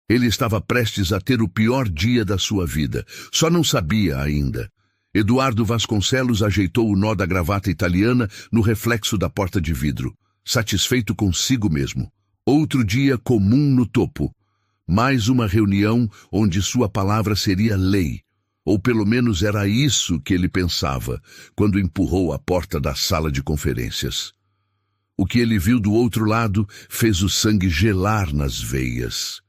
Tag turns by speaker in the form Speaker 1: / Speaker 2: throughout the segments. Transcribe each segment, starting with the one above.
Speaker 1: Ele estava prestes a ter o pior dia da sua vida. Só não sabia ainda. Eduardo Vasconcelos ajeitou o nó da gravata italiana no reflexo da porta de vidro, satisfeito consigo mesmo. Outro dia comum no topo. Mais uma reunião onde sua palavra seria lei. Ou pelo menos era isso que ele pensava, quando empurrou a porta da sala de conferências. O que ele viu do outro lado fez o sangue gelar nas veias.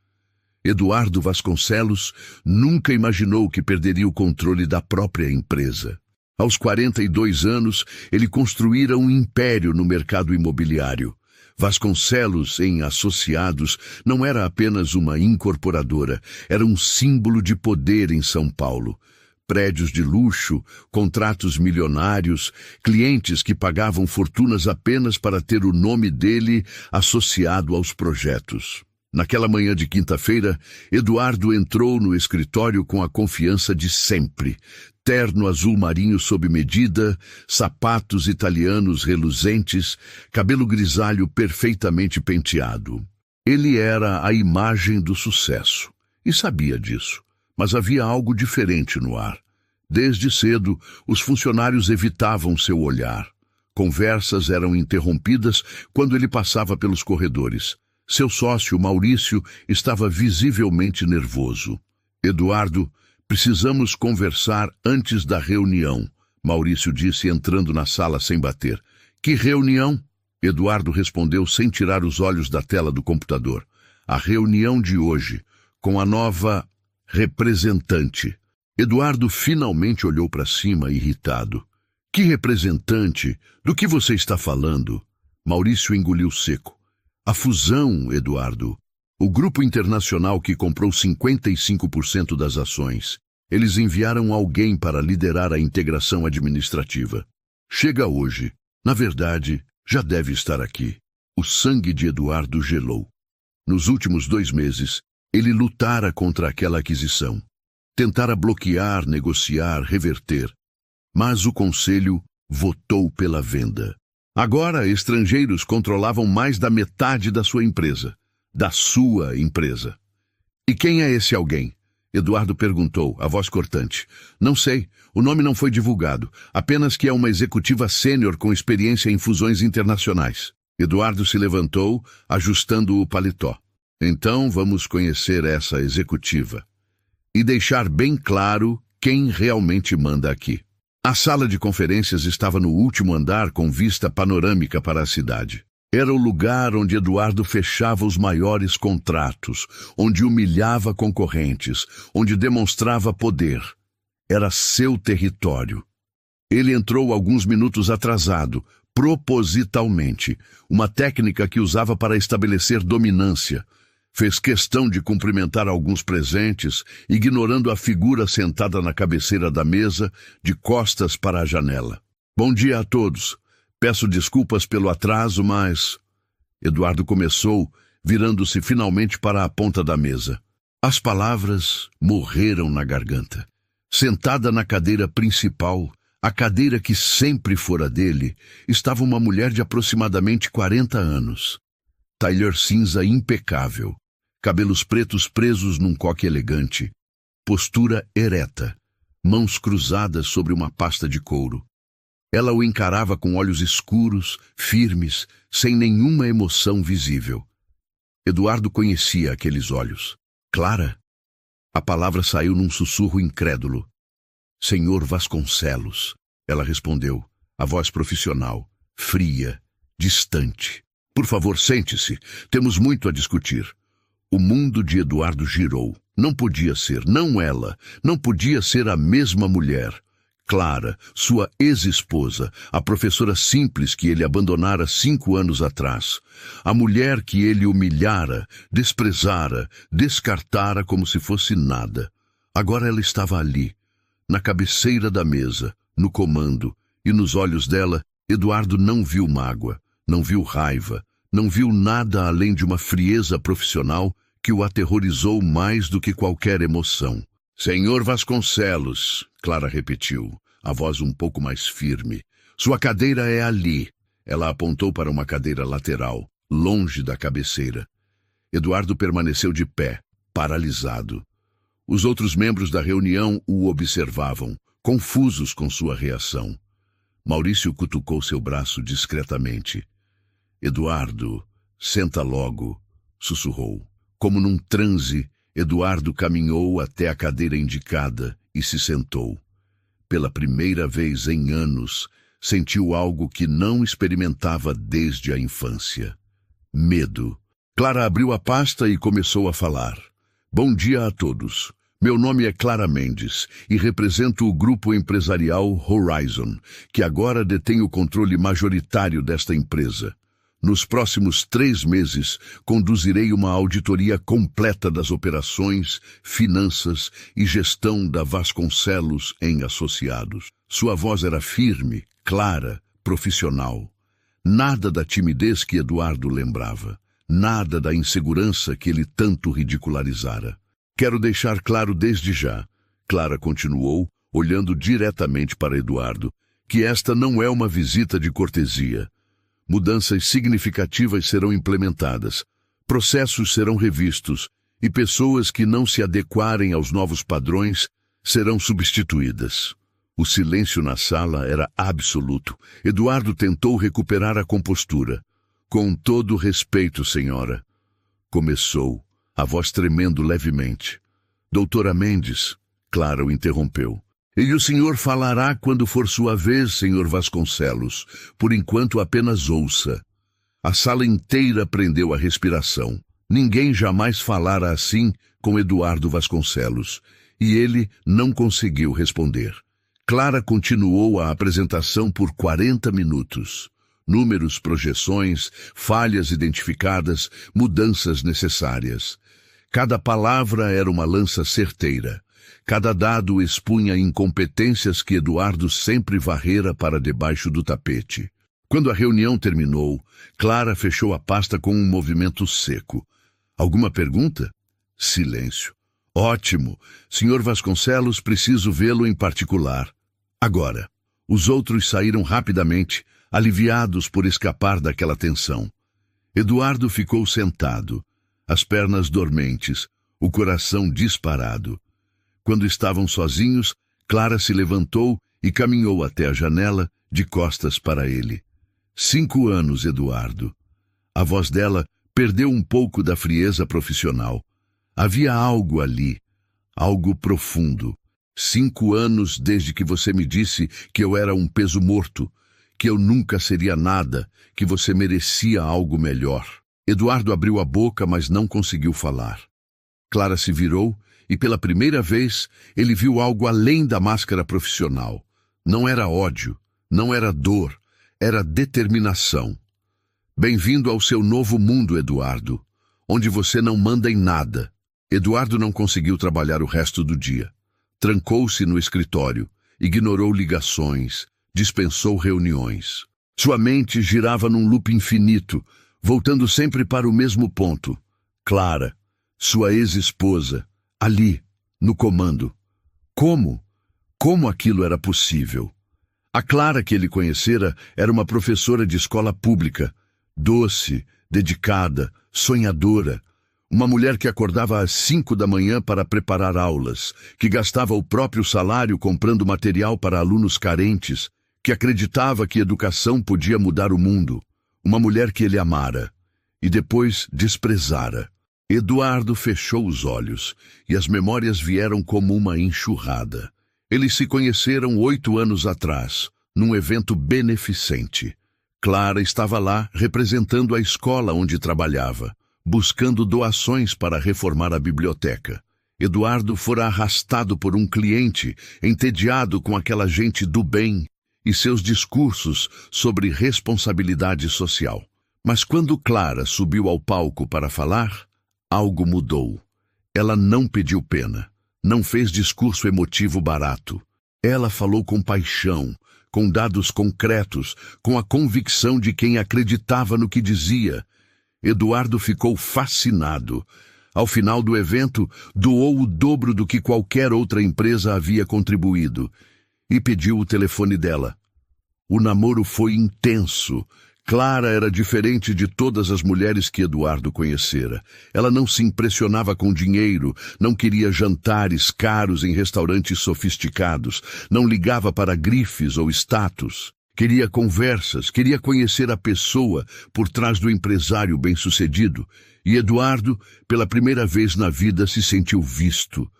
Speaker 1: Eduardo Vasconcelos nunca imaginou que perderia o controle da própria empresa. Aos 42 anos, ele construíra um império no mercado imobiliário. Vasconcelos, em Associados, não era apenas uma incorporadora, era um símbolo de poder em São Paulo. Prédios de luxo, contratos milionários, clientes que pagavam fortunas apenas para ter o nome dele associado aos projetos. Naquela manhã de quinta-feira, Eduardo entrou no escritório com a confiança de sempre. Terno azul marinho sob medida, sapatos italianos reluzentes, cabelo grisalho perfeitamente penteado. Ele era a imagem do sucesso, e sabia disso, mas havia algo diferente no ar. Desde cedo, os funcionários evitavam seu olhar. Conversas eram interrompidas quando ele passava pelos corredores. Seu sócio, Maurício, estava visivelmente nervoso. Eduardo, precisamos conversar antes da reunião, Maurício disse entrando na sala sem bater. Que reunião? Eduardo respondeu sem tirar os olhos da tela do computador. A reunião de hoje, com a nova representante. Eduardo finalmente olhou para cima, irritado. Que representante? Do que você está falando? Maurício engoliu seco. A fusão, Eduardo. O grupo internacional que comprou 55% das ações. Eles enviaram alguém para liderar a integração administrativa. Chega hoje. Na verdade, já deve estar aqui. O sangue de Eduardo gelou. Nos últimos 2 meses, ele lutara contra aquela aquisição. Tentara bloquear, negociar, reverter. Mas o conselho votou pela venda. Agora, estrangeiros controlavam mais da metade da sua empresa. Da sua empresa. E quem é esse alguém? Eduardo perguntou, a voz cortante. Não sei, o nome não foi divulgado. Apenas que é uma executiva sênior com experiência em fusões internacionais. Eduardo se levantou, ajustando o paletó. Então vamos conhecer essa executiva. E deixar bem claro quem realmente manda aqui. A sala de conferências estava no último andar com vista panorâmica para a cidade. Era o lugar onde Eduardo fechava os maiores contratos, onde humilhava concorrentes, onde demonstrava poder. Era seu território. Ele entrou alguns minutos atrasado, propositalmente, uma técnica que usava para estabelecer dominância. Fez questão de cumprimentar alguns presentes, ignorando a figura sentada na cabeceira da mesa, de costas para a janela. Bom dia a todos. Peço desculpas pelo atraso, mas... Eduardo começou, virando-se finalmente para a ponta da mesa. As palavras morreram na garganta. Sentada na cadeira principal, a cadeira que sempre fora dele, estava uma mulher de aproximadamente 40 anos. Tailleur cinza impecável, cabelos pretos presos num coque elegante, postura ereta, mãos cruzadas sobre uma pasta de couro. Ela o encarava com olhos escuros, firmes, sem nenhuma emoção visível. Eduardo conhecia aqueles olhos. Clara? A palavra saiu num sussurro incrédulo. Senhor Vasconcelos, ela respondeu, a voz profissional, fria, distante. Por favor, sente-se. Temos muito a discutir. O mundo de Eduardo girou. Não podia ser, não ela. Não podia ser a mesma mulher. Clara, sua ex-esposa, a professora simples que ele abandonara 5 anos atrás. A mulher que ele humilhara, desprezara, descartara como se fosse nada. Agora ela estava ali, na cabeceira da mesa, no comando, e nos olhos dela, Eduardo não viu mágoa. Não viu raiva, não viu nada além de uma frieza profissional que o aterrorizou mais do que qualquer emoção. Senhor Vasconcelos, Clara repetiu, a voz um pouco mais firme. Sua cadeira é ali. Ela apontou para uma cadeira lateral, longe da cabeceira. Eduardo permaneceu de pé, paralisado. Os outros membros da reunião o observavam, confusos com sua reação. Maurício cutucou seu braço discretamente. Eduardo, senta logo, sussurrou. Como num transe, Eduardo caminhou até a cadeira indicada e se sentou. Pela primeira vez em anos, sentiu algo que não experimentava desde a infância. Medo. Clara abriu a pasta e começou a falar. Bom dia a todos. Meu nome é Clara Mendes e represento o grupo empresarial Horizon, que agora detém o controle majoritário desta empresa. Nos próximos 3 meses, conduzirei uma auditoria completa das operações, finanças e gestão da Vasconcelos em Associados. Sua voz era firme, clara, profissional. Nada da timidez que Eduardo lembrava. Nada da insegurança que ele tanto ridicularizara. Quero deixar claro desde já, Clara continuou, olhando diretamente para Eduardo, que esta não é uma visita de cortesia. Mudanças significativas serão implementadas, processos serão revistos e pessoas que não se adequarem aos novos padrões serão substituídas. O silêncio na sala era absoluto. Eduardo tentou recuperar a compostura. Com todo respeito, senhora. Começou, a voz tremendo levemente. Doutora Mendes, Clara o interrompeu. E o senhor falará quando for sua vez, senhor Vasconcelos. Por enquanto apenas ouça. A sala inteira prendeu a respiração. Ninguém jamais falara assim com Eduardo Vasconcelos. E ele não conseguiu responder. Clara continuou a apresentação por 40 minutos. Números, projeções, falhas identificadas, mudanças necessárias. Cada palavra era uma lança certeira. Cada dado expunha incompetências que Eduardo sempre varrera para debaixo do tapete. Quando a reunião terminou, Clara fechou a pasta com um movimento seco. Alguma pergunta? Silêncio. Ótimo. Senhor Vasconcelos, preciso vê-lo em particular. Agora. Os outros saíram rapidamente, aliviados por escapar daquela tensão. Eduardo ficou sentado, as pernas dormentes, o coração disparado. Quando estavam sozinhos, Clara se levantou e caminhou até a janela, de costas para ele. 5 anos, Eduardo. A voz dela perdeu um pouco da frieza profissional. Havia algo ali, algo profundo. 5 anos desde que você me disse que eu era um peso morto, que eu nunca seria nada, que você merecia algo melhor. Eduardo abriu a boca, mas não conseguiu falar. Clara se virou e, pela primeira vez, ele viu algo além da máscara profissional. Não era ódio, não era dor, era determinação. Bem-vindo ao seu novo mundo, Eduardo, onde você não manda em nada. Eduardo não conseguiu trabalhar o resto do dia. Trancou-se no escritório, ignorou ligações, dispensou reuniões. Sua mente girava num loop infinito, voltando sempre para o mesmo ponto. Clara, sua ex-esposa, ali, no comando. Como? Como aquilo era possível? A Clara que ele conhecera era uma professora de escola pública, doce, dedicada, sonhadora. Uma mulher que acordava às 5 da manhã para preparar aulas, que gastava o próprio salário comprando material para alunos carentes, que acreditava que educação podia mudar o mundo. Uma mulher que ele amara e depois desprezara. Eduardo fechou os olhos e as memórias vieram como uma enxurrada. Eles se conheceram 8 anos atrás, num evento beneficente. Clara estava lá representando a escola onde trabalhava, buscando doações para reformar a biblioteca. Eduardo fora arrastado por um cliente, entediado com aquela gente do bem e seus discursos sobre responsabilidade social. Mas quando Clara subiu ao palco para falar, algo mudou. Ela não pediu pena, não fez discurso emotivo barato. Ela falou com paixão, com dados concretos, com a convicção de quem acreditava no que dizia. Eduardo ficou fascinado. Ao final do evento, doou o dobro do que qualquer outra empresa havia contribuído e pediu o telefone dela. O namoro foi intenso. Clara era diferente de todas as mulheres que Eduardo conhecera. Ela não se impressionava com dinheiro, não queria jantares caros em restaurantes sofisticados, não ligava para grifes ou status. Queria conversas, queria conhecer a pessoa por trás do empresário bem-sucedido. E Eduardo, pela primeira vez na vida, se sentiu visto.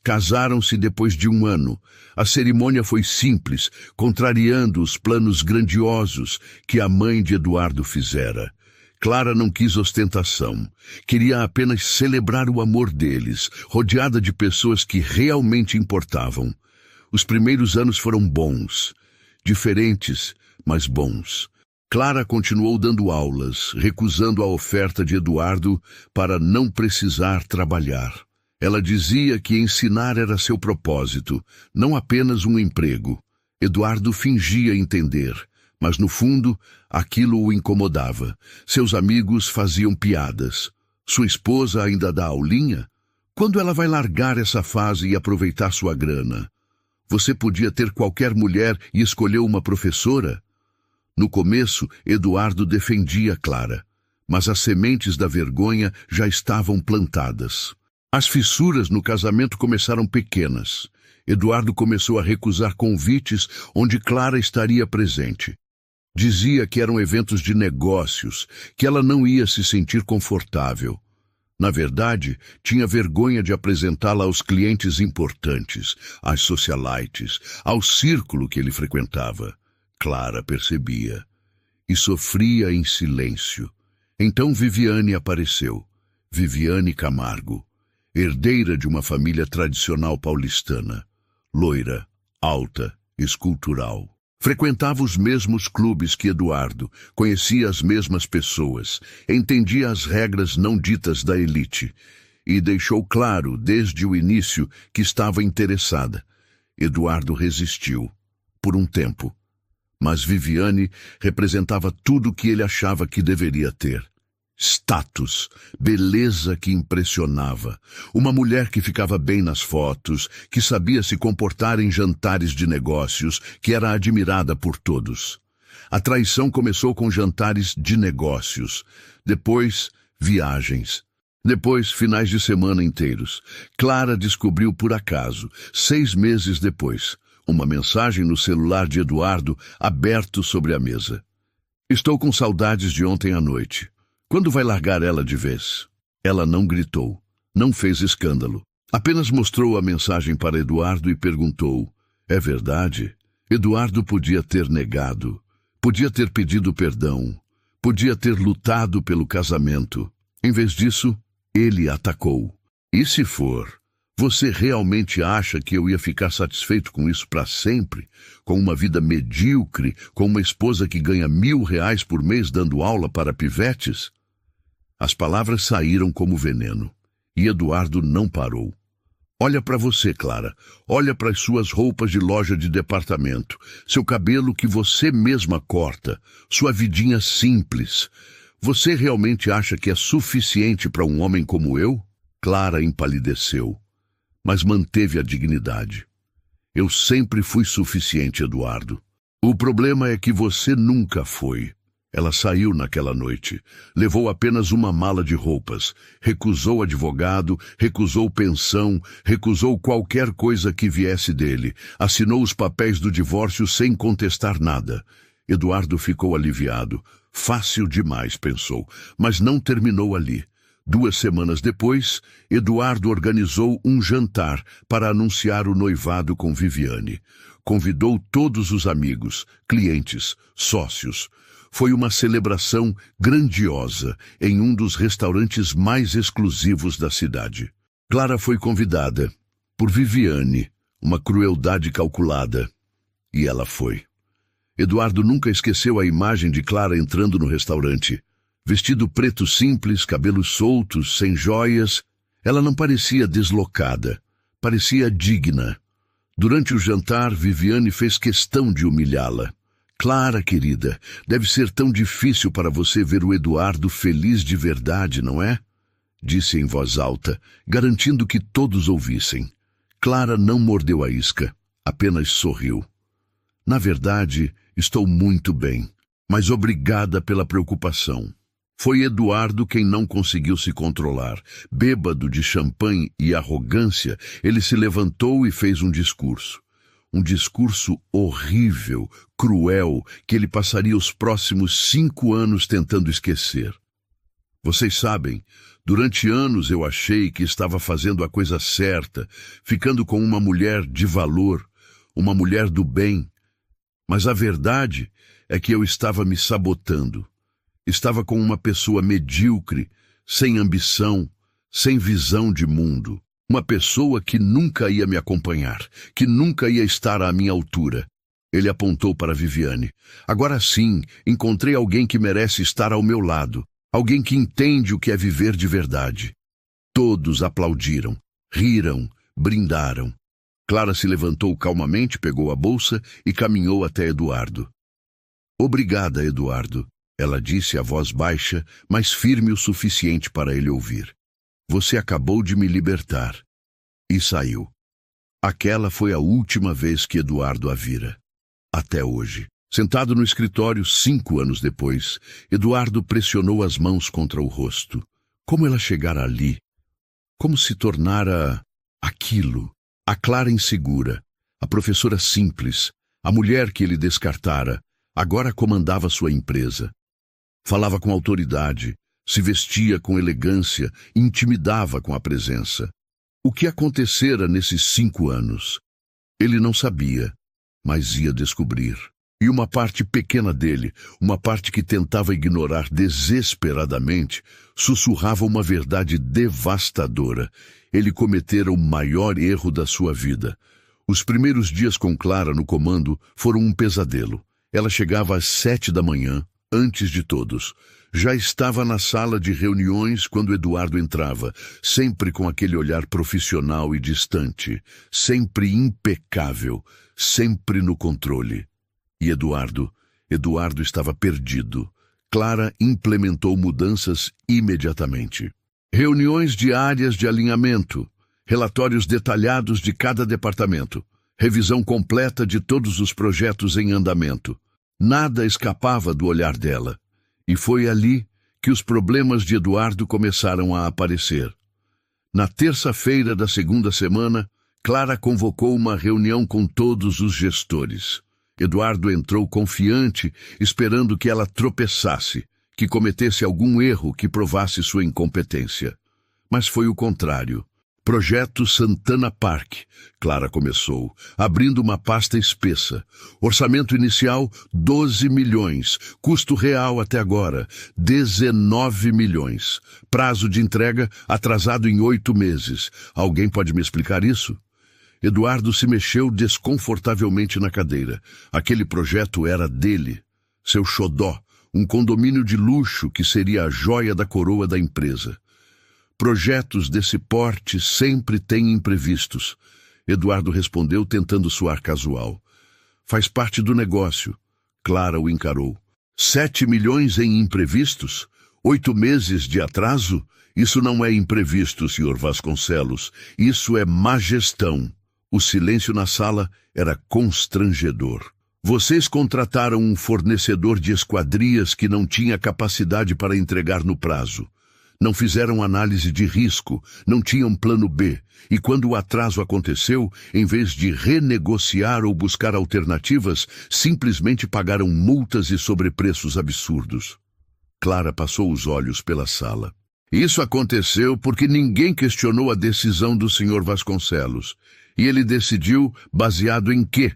Speaker 1: Casaram-se depois de 1 ano. A cerimônia foi simples, contrariando os planos grandiosos que a mãe de Eduardo fizera. Clara não quis ostentação. Queria apenas celebrar o amor deles, rodeada de pessoas que realmente importavam. Os primeiros anos foram bons. Diferentes, mas bons. Clara continuou dando aulas, recusando a oferta de Eduardo para não precisar trabalhar. Ela dizia que ensinar era seu propósito, não apenas um emprego. Eduardo fingia entender, mas no fundo, aquilo o incomodava. Seus amigos faziam piadas. Sua esposa ainda dá aulinha? Quando ela vai largar essa fase e aproveitar sua grana? Você podia ter qualquer mulher e escolheu uma professora? No começo, Eduardo defendia Clara, mas as sementes da vergonha já estavam plantadas. As fissuras no casamento começaram pequenas. Eduardo começou a recusar convites onde Clara estaria presente. Dizia que eram eventos de negócios, que ela não ia se sentir confortável. Na verdade, tinha vergonha de apresentá-la aos clientes importantes, às socialites, ao círculo que ele frequentava. Clara percebia e sofria em silêncio. Então Viviane apareceu. Viviane Camargo, herdeira de uma família tradicional paulistana, loira, alta, escultural. Frequentava os mesmos clubes que Eduardo, conhecia as mesmas pessoas, entendia as regras não ditas da elite e deixou claro desde o início que estava interessada. Eduardo resistiu, por um tempo, mas Viviane representava tudo o que ele achava que deveria ter. Status, beleza que impressionava, uma mulher que ficava bem nas fotos, que sabia se comportar em jantares de negócios, que era admirada por todos. A traição começou com jantares de negócios, depois viagens, depois finais de semana inteiros. Clara descobriu por acaso, 6 meses depois, uma mensagem no celular de Eduardo aberto sobre a mesa. Estou com saudades de ontem à noite. Quando vai largar ela de vez? Ela não gritou, não fez escândalo. Apenas mostrou a mensagem para Eduardo e perguntou: é verdade? Eduardo podia ter negado, podia ter pedido perdão, podia ter lutado pelo casamento. Em vez disso, ele atacou. E se for, você realmente acha que eu ia ficar satisfeito com isso para sempre? Com uma vida medíocre, com uma esposa que ganha R$1.000 por mês dando aula para pivetes? As palavras saíram como veneno, e Eduardo não parou. Olha para você, Clara. Olha para as suas roupas de loja de departamento, seu cabelo que você mesma corta, sua vidinha simples. Você realmente acha que é suficiente para um homem como eu? Clara empalideceu, mas manteve a dignidade. Eu sempre fui suficiente, Eduardo. O problema é que você nunca foi. Ela saiu naquela noite, levou apenas uma mala de roupas, recusou advogado, recusou pensão, recusou qualquer coisa que viesse dele, assinou os papéis do divórcio sem contestar nada. Eduardo ficou aliviado. Fácil demais, pensou, mas não terminou ali. 2 semanas depois, Eduardo organizou um jantar para anunciar o noivado com Viviane. Convidou todos os amigos, clientes, sócios. Foi uma celebração grandiosa em um dos restaurantes mais exclusivos da cidade. Clara foi convidada por Viviane, uma crueldade calculada, e ela foi. Eduardo nunca esqueceu a imagem de Clara entrando no restaurante. Vestido preto simples, cabelos soltos, sem joias, ela não parecia deslocada, parecia digna. Durante o jantar, Viviane fez questão de humilhá-la. Clara, querida, deve ser tão difícil para você ver o Eduardo feliz de verdade, não é? Disse em voz alta, garantindo que todos ouvissem. Clara não mordeu a isca, apenas sorriu. Na verdade, estou muito bem. Mas obrigada pela preocupação. Foi Eduardo quem não conseguiu se controlar. Bêbado de champanhe e arrogância, ele se levantou e fez um discurso. Um discurso horrível, cruel, que ele passaria os próximos 5 anos tentando esquecer. Vocês sabem, durante anos eu achei que estava fazendo a coisa certa, ficando com uma mulher de valor, uma mulher do bem. Mas a verdade é que eu estava me sabotando. Estava com uma pessoa medíocre, sem ambição, sem visão de mundo. Uma pessoa que nunca ia me acompanhar, que nunca ia estar à minha altura. Ele apontou para Viviane. Agora sim, encontrei alguém que merece estar ao meu lado. Alguém que entende o que é viver de verdade. Todos aplaudiram, riram, brindaram. Clara se levantou calmamente, pegou a bolsa e caminhou até Eduardo. Obrigada, Eduardo, ela disse a voz baixa, mas firme o suficiente para ele ouvir. Você acabou de me libertar. E saiu. Aquela foi a última vez que Eduardo a vira. Até hoje. Sentado no escritório 5 anos depois, Eduardo pressionou as mãos contra o rosto. Como ela chegara ali? Como se tornara aquilo? A Clara insegura, a professora simples, a mulher que ele descartara, agora comandava sua empresa. Falava com autoridade, se vestia com elegância, intimidava com a presença. O que acontecera nesses 5 anos? Ele não sabia, mas ia descobrir. E uma parte pequena dele, uma parte que tentava ignorar desesperadamente, sussurrava uma verdade devastadora. Ele cometera o maior erro da sua vida. Os primeiros dias com Clara no comando foram um pesadelo. Ela chegava às 7 da manhã, antes de todos. Já estava na sala de reuniões quando Eduardo entrava, sempre com aquele olhar profissional e distante, sempre impecável, sempre no controle. E Eduardo estava perdido. Clara implementou mudanças imediatamente. Reuniões diárias de alinhamento, relatórios detalhados de cada departamento, revisão completa de todos os projetos em andamento. Nada escapava do olhar dela. E foi ali que os problemas de Eduardo começaram a aparecer. Na terça-feira da segunda semana, Clara convocou uma reunião com todos os gestores. Eduardo entrou confiante, esperando que ela tropeçasse, que cometesse algum erro que provasse sua incompetência. Mas foi o contrário. Projeto Santana Park, Clara começou, abrindo uma pasta espessa. Orçamento inicial, 12 milhões. Custo real até agora, 19 milhões. Prazo de entrega atrasado em 8 meses. Alguém pode me explicar isso? Eduardo se mexeu desconfortavelmente na cadeira. Aquele projeto era dele, seu xodó, um condomínio de luxo que seria a joia da coroa da empresa. Projetos desse porte sempre têm imprevistos. Eduardo respondeu tentando soar casual. Faz parte do negócio. Clara o encarou. 7 milhões em imprevistos? 8 meses de atraso? Isso não é imprevisto, Sr. Vasconcelos. Isso é má gestão. O silêncio na sala era constrangedor. Vocês contrataram um fornecedor de esquadrias que não tinha capacidade para entregar no prazo. Não fizeram análise de risco, não tinham plano B. E quando o atraso aconteceu, em vez de renegociar ou buscar alternativas, simplesmente pagaram multas e sobrepreços absurdos. Clara passou os olhos pela sala. Isso aconteceu porque ninguém questionou a decisão do Sr. Vasconcelos. E ele decidiu baseado em quê?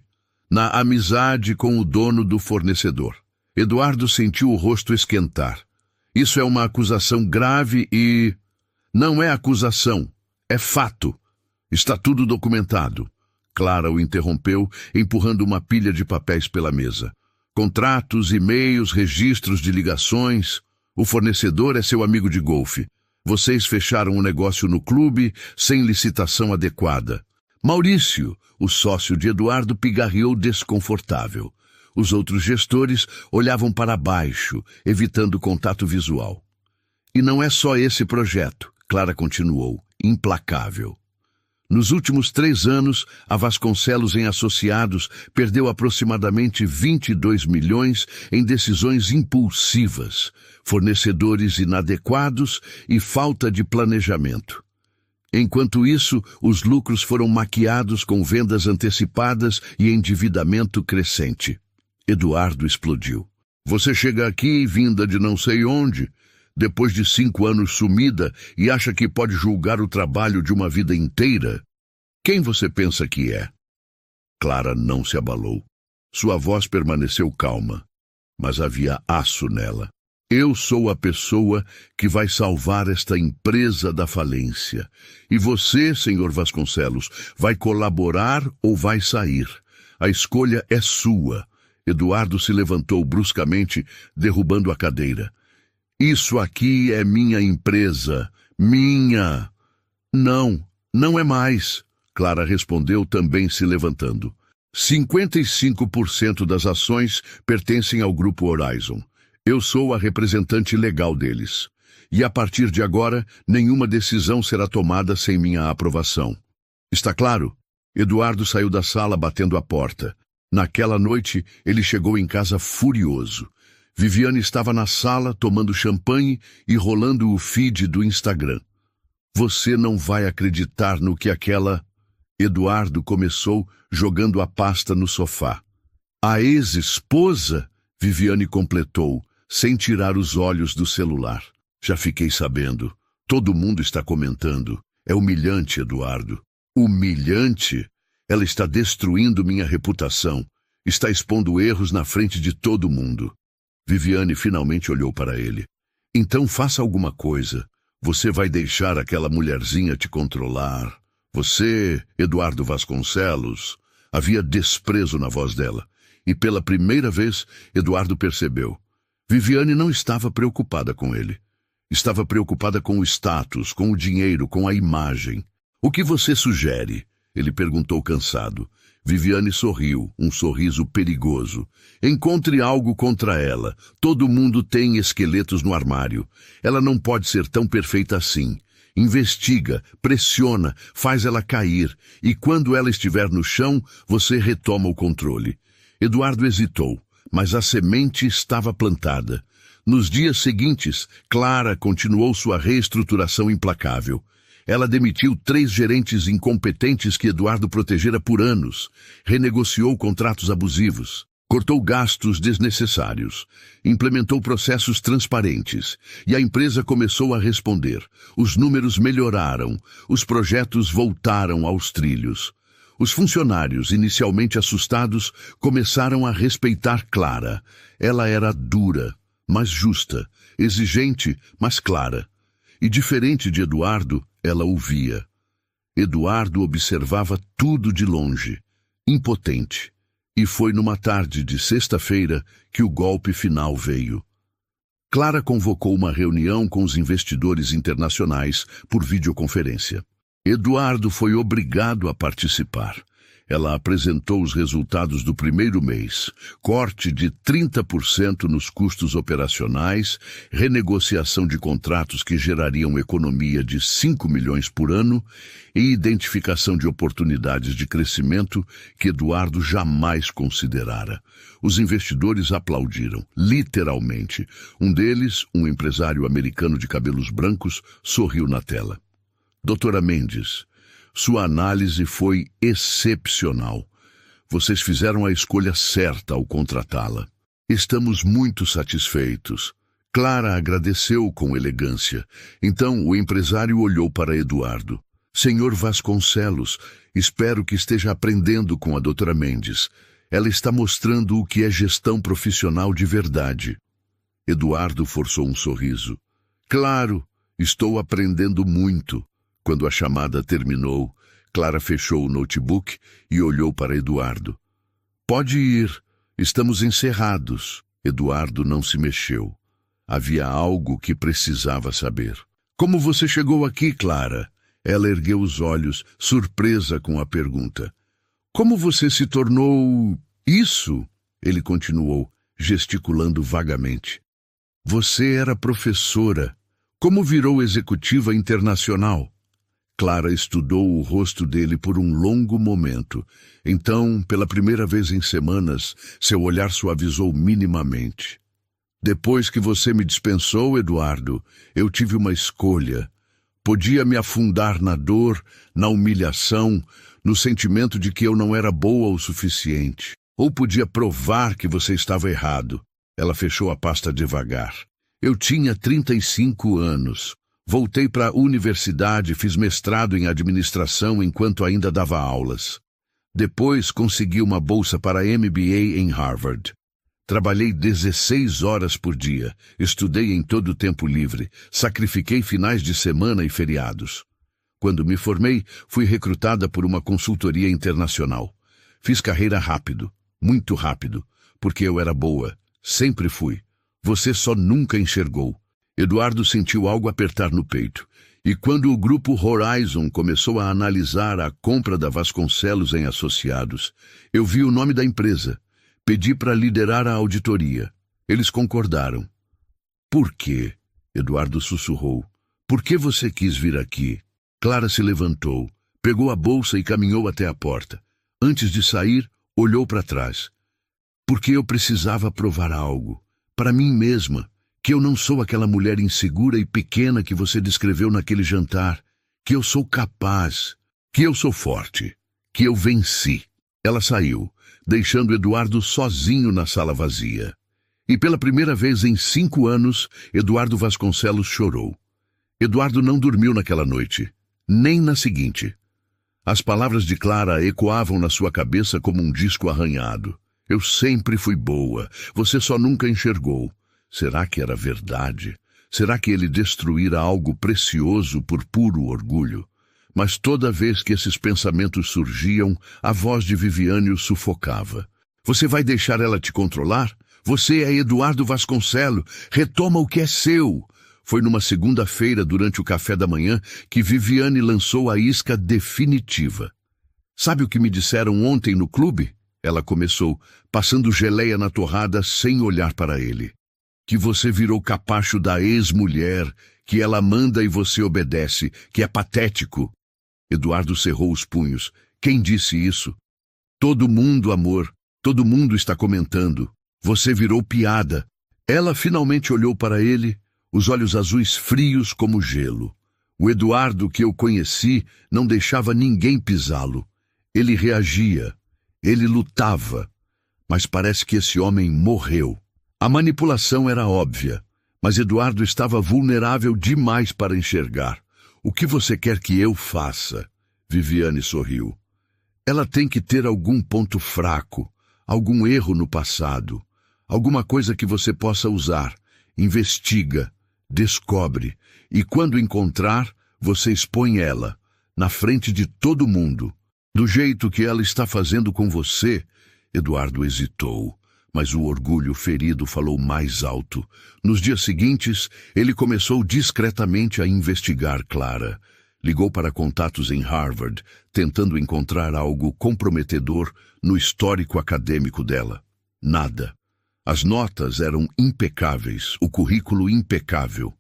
Speaker 1: Na amizade com o dono do fornecedor. Eduardo sentiu o rosto esquentar. Isso é uma acusação grave e... Não é acusação, é fato. Está tudo documentado. Clara o interrompeu, empurrando uma pilha de papéis pela mesa. Contratos, e-mails, registros de ligações. O fornecedor é seu amigo de golfe. Vocês fecharam um negócio no clube sem licitação adequada. Maurício, o sócio de Eduardo, pigarreou desconfortável. Os outros gestores olhavam para baixo, evitando contato visual. E não é só esse projeto, Clara continuou, implacável. Nos últimos 3 anos, a Vasconcelos em Associados perdeu aproximadamente 22 milhões em decisões impulsivas, fornecedores inadequados e falta de planejamento. Enquanto isso, os lucros foram maquiados com vendas antecipadas e endividamento crescente. Eduardo explodiu. Você chega aqui, vinda de não sei onde, depois de 5 anos sumida, e acha que pode julgar o trabalho de uma vida inteira? Quem você pensa que é? Clara não se abalou. Sua voz permaneceu calma, mas havia aço nela. Eu sou a pessoa que vai salvar esta empresa da falência. E você, senhor Vasconcelos, vai colaborar ou vai sair? A escolha é sua. Eduardo se levantou bruscamente, derrubando a cadeira. Isso aqui é minha empresa. Minha. Não, não é mais. Clara respondeu, também se levantando. 55% das ações pertencem ao Grupo Horizon. Eu sou a representante legal deles. E a partir de agora, nenhuma decisão será tomada sem minha aprovação. Está claro? Eduardo saiu da sala batendo a porta. Naquela noite, ele chegou em casa furioso. Viviane estava na sala, tomando champanhe e rolando o feed do Instagram. Você não vai acreditar no que aquela... Eduardo começou jogando a pasta no sofá. A ex-esposa? Viviane completou, sem tirar os olhos do celular. Já fiquei sabendo. Todo mundo está comentando. É humilhante, Eduardo. Humilhante? Ela está destruindo minha reputação. Está expondo erros na frente de todo mundo. Viviane finalmente olhou para ele. Então faça alguma coisa. Você vai deixar aquela mulherzinha te controlar. Você, Eduardo Vasconcelos... Havia desprezo na voz dela. E pela primeira vez, Eduardo percebeu. Viviane não estava preocupada com ele. Estava preocupada com o status, com o dinheiro, com a imagem. O que você sugere? Ele perguntou cansado. Viviane sorriu, um sorriso perigoso. Encontre algo contra ela. Todo mundo tem esqueletos no armário. Ela não pode ser tão perfeita assim. Investiga, pressiona, faz ela cair. E quando ela estiver no chão, você retoma o controle. Eduardo hesitou, mas a semente estava plantada. Nos dias seguintes, Clara continuou sua reestruturação implacável. Ela demitiu 3 gerentes incompetentes que Eduardo protegera por anos, renegociou contratos abusivos, cortou gastos desnecessários, implementou processos transparentes e a empresa começou a responder. Os números melhoraram, os projetos voltaram aos trilhos. Os funcionários, inicialmente assustados, começaram a respeitar Clara. Ela era dura, mas justa, exigente, mas clara. E diferente de Eduardo, ela ouvia. Eduardo observava tudo de longe, impotente. E foi numa tarde de sexta-feira que o golpe final veio. Clara convocou uma reunião com os investidores internacionais por videoconferência. Eduardo foi obrigado a participar. Ela apresentou os resultados do primeiro mês, corte de 30% nos custos operacionais, renegociação de contratos que gerariam economia de 5 milhões por ano e identificação de oportunidades de crescimento que Eduardo jamais considerara. Os investidores aplaudiram, literalmente. Um deles, um empresário americano de cabelos brancos, sorriu na tela. Doutora Mendes, sua análise foi excepcional. Vocês fizeram a escolha certa ao contratá-la. Estamos muito satisfeitos. Clara agradeceu com elegância. Então o empresário olhou para Eduardo. Senhor Vasconcelos, espero que esteja aprendendo com a doutora Mendes. Ela está mostrando o que é gestão profissional de verdade. Eduardo forçou um sorriso. Claro, estou aprendendo muito. Quando a chamada terminou, Clara fechou o notebook e olhou para Eduardo. Pode ir, estamos encerrados. Eduardo não se mexeu. Havia algo que precisava saber. Como você chegou aqui, Clara? Ela ergueu os olhos, surpresa com a pergunta. Como você se tornou isso? Ele continuou, gesticulando vagamente. Você era professora. Como virou executiva internacional? Clara estudou o rosto dele por um longo momento. Então, pela primeira vez em semanas, seu olhar suavizou minimamente. Depois que você me dispensou, Eduardo, eu tive uma escolha. Podia me afundar na dor, na humilhação, no sentimento de que eu não era boa o suficiente. Ou podia provar que você estava errado. Ela fechou a pasta devagar. Eu tinha 35 anos. Voltei para a universidade, fiz mestrado em administração enquanto ainda dava aulas. Depois consegui uma bolsa para MBA em Harvard. Trabalhei 16 horas por dia, estudei em todo o tempo livre, sacrifiquei finais de semana e feriados. Quando me formei, fui recrutada por uma consultoria internacional. Fiz carreira rápido, muito rápido, porque eu era boa, sempre fui. Você só nunca enxergou. Eduardo sentiu algo apertar no peito. E quando o grupo Horizon começou a analisar a compra da Vasconcelos em Associados, eu vi o nome da empresa. Pedi para liderar a auditoria. Eles concordaram. Por quê? Eduardo sussurrou. Por que você quis vir aqui? Clara se levantou, pegou a bolsa e caminhou até a porta. Antes de sair, olhou para trás. Porque eu precisava provar algo. Para mim mesma. Que eu não sou aquela mulher insegura e pequena que você descreveu naquele jantar, que eu sou capaz, que eu sou forte, que eu venci. Ela saiu, deixando Eduardo sozinho na sala vazia. E pela primeira vez em 5 anos, Eduardo Vasconcelos chorou. Eduardo não dormiu naquela noite, nem na seguinte. As palavras de Clara ecoavam na sua cabeça como um disco arranhado. Eu sempre fui boa, você só nunca enxergou. Será que era verdade? Será que ele destruíra algo precioso por puro orgulho? Mas toda vez que esses pensamentos surgiam, a voz de Viviane o sufocava. Você vai deixar ela te controlar? Você é Eduardo Vasconcelos. Retoma o que é seu. Foi numa segunda-feira, durante o café da manhã, que Viviane lançou a isca definitiva. Sabe o que me disseram ontem no clube? Ela começou, passando geleia na torrada sem olhar para ele. Que você virou capacho da ex-mulher, que ela manda e você obedece, que é patético. Eduardo cerrou os punhos. Quem disse isso? Todo mundo, amor. Todo mundo está comentando. Você virou piada. Ela finalmente olhou para ele, os olhos azuis frios como gelo. O Eduardo que eu conheci não deixava ninguém pisá-lo. Ele reagia. Ele lutava. Mas parece que esse homem morreu. A manipulação era óbvia, mas Eduardo estava vulnerável demais para enxergar. O que você quer que eu faça? Viviane sorriu. Ela tem que ter algum ponto fraco, algum erro no passado, alguma coisa que você possa usar. Investiga, descobre, e quando encontrar, você expõe ela, na frente de todo mundo. Do jeito que ela está fazendo com você, Eduardo hesitou. Mas o orgulho ferido falou mais alto. Nos dias seguintes, ele começou discretamente a investigar Clara. Ligou para contatos em Harvard, tentando encontrar algo comprometedor no histórico acadêmico dela. Nada. As notas eram impecáveis, o currículo impecável.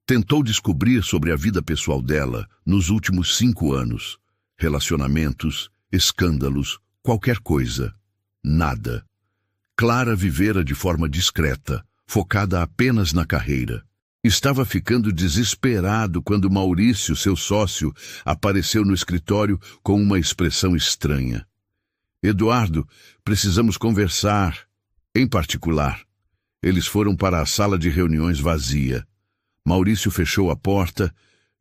Speaker 1: Tentou descobrir sobre a vida pessoal dela nos últimos 5 anos. Relacionamentos, escândalos, qualquer coisa. Nada. Clara vivera de forma discreta, focada apenas na carreira. Estava ficando desesperado quando Maurício, seu sócio, apareceu no escritório com uma expressão estranha. Eduardo, precisamos conversar. Em particular. Eles foram para a sala de reuniões vazia. Maurício fechou a porta,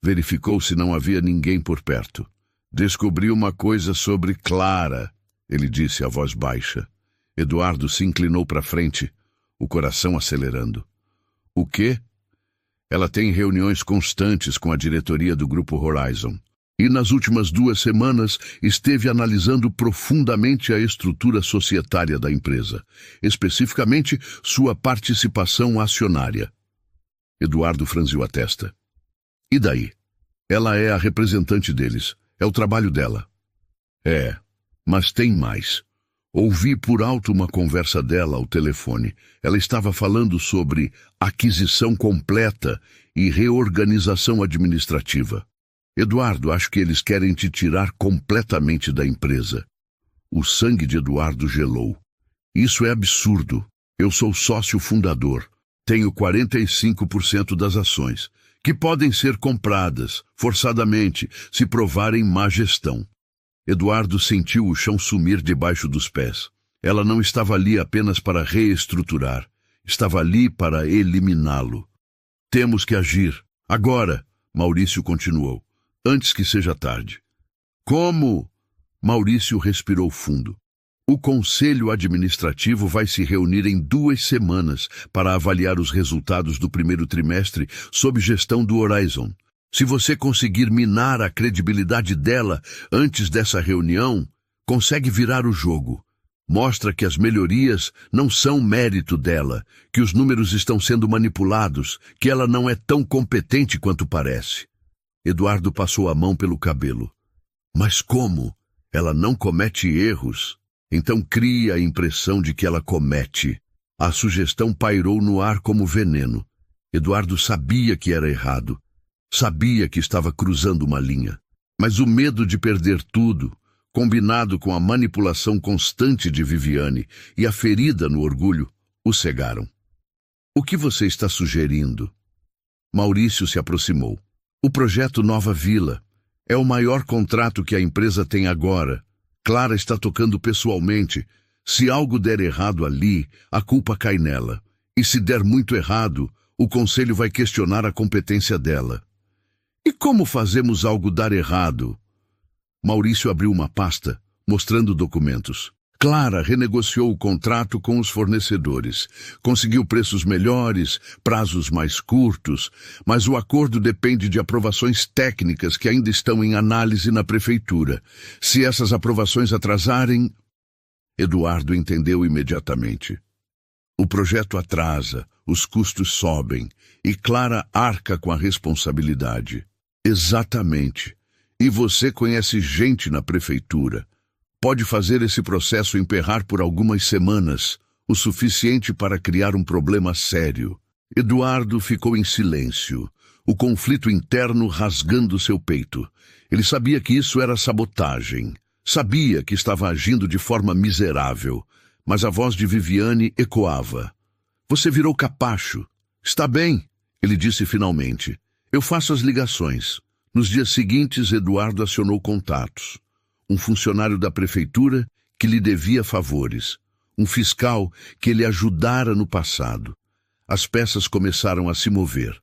Speaker 1: verificou se não havia ninguém por perto. Descobri uma coisa sobre Clara, ele disse a voz baixa. Eduardo se inclinou para frente, o coração acelerando. O quê? Ela tem reuniões constantes com a diretoria do Grupo Horizon. E nas últimas 2 semanas esteve analisando profundamente a estrutura societária da empresa, especificamente sua participação acionária. Eduardo franziu a testa. E daí? Ela é a representante deles. É o trabalho dela. É, mas tem mais. Ouvi por alto uma conversa dela ao telefone. Ela estava falando sobre aquisição completa e reorganização administrativa. Eduardo, acho que eles querem te tirar completamente da empresa. O sangue de Eduardo gelou. Isso é absurdo. Eu sou sócio fundador. Tenho 45% das ações, que podem ser compradas, forçadamente, se provarem má gestão. Eduardo sentiu o chão sumir debaixo dos pés. Ela não estava ali apenas para reestruturar. Estava ali para eliminá-lo. Temos que agir. Agora, Maurício continuou. Antes que seja tarde. Como? Maurício respirou fundo. O Conselho Administrativo vai se reunir em 2 semanas para avaliar os resultados do primeiro trimestre sob gestão do Horizon. Se você conseguir minar a credibilidade dela antes dessa reunião, consegue virar o jogo. Mostra que as melhorias não são mérito dela, que os números estão sendo manipulados, que ela não é tão competente quanto parece. Eduardo passou a mão pelo cabelo. Mas como? Ela não comete erros. Então cria a impressão de que ela comete. A sugestão pairou no ar como veneno. Eduardo sabia que era errado. Sabia que estava cruzando uma linha. Mas o medo de perder tudo, combinado com a manipulação constante de Viviane e a ferida no orgulho, o cegaram. O que você está sugerindo? Maurício se aproximou. O projeto Nova Vila é o maior contrato que a empresa tem agora. Clara está tocando pessoalmente. Se algo der errado ali, a culpa cai nela. E se der muito errado, o conselho vai questionar a competência dela. E como fazemos algo dar errado? Maurício abriu uma pasta, mostrando documentos. Clara renegociou o contrato com os fornecedores. Conseguiu preços melhores, prazos mais curtos, mas o acordo depende de aprovações técnicas que ainda estão em análise na prefeitura. Se essas aprovações atrasarem... Eduardo entendeu imediatamente. O projeto atrasa, os custos sobem, e Clara arca com a responsabilidade. Exatamente. E você conhece gente na prefeitura. Pode fazer esse processo emperrar por algumas semanas, o suficiente para criar um problema sério. Eduardo ficou em silêncio, o conflito interno rasgando seu peito. Ele sabia que isso era sabotagem. Sabia que estava agindo de forma miserável, mas a voz de Viviane ecoava. Você virou capacho. Está bem, ele disse finalmente. Eu faço as ligações. Nos dias seguintes, Eduardo acionou contatos. Um funcionário da prefeitura que lhe devia favores. Um fiscal que ele ajudara no passado. As peças começaram a se mover.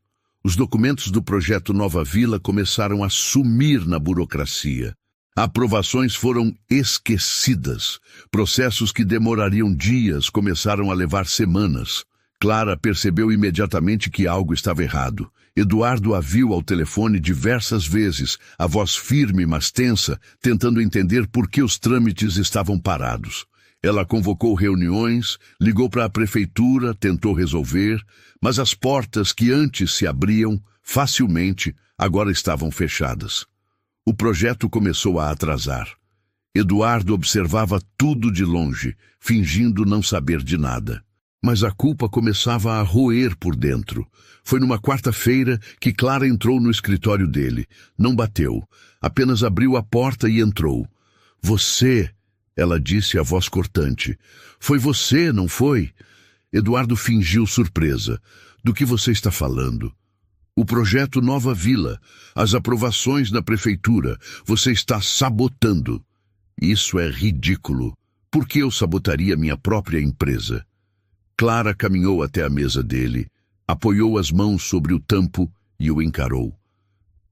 Speaker 1: Os documentos do projeto Nova Vila começaram a sumir na burocracia. Aprovações foram esquecidas. Processos que demorariam dias começaram a levar semanas. Clara percebeu imediatamente que algo estava errado. Eduardo a viu ao telefone diversas vezes, a voz firme mas tensa, tentando entender por que os trâmites estavam parados. Ela convocou reuniões, ligou para a prefeitura, tentou resolver, mas as portas que antes se abriam facilmente agora estavam fechadas. O projeto começou a atrasar. Eduardo observava tudo de longe, fingindo não saber de nada. Mas a culpa começava a roer por dentro. Foi numa quarta-feira que Clara entrou no escritório dele. Não bateu, apenas abriu a porta e entrou. Você, ela disse a voz cortante. Foi você, não foi? Eduardo fingiu surpresa. Do que você está falando? O projeto Nova Vila, as aprovações na prefeitura, você está sabotando. Isso é ridículo. Por que eu sabotaria minha própria empresa? Clara caminhou até a mesa dele, apoiou as mãos sobre o tampo e o encarou.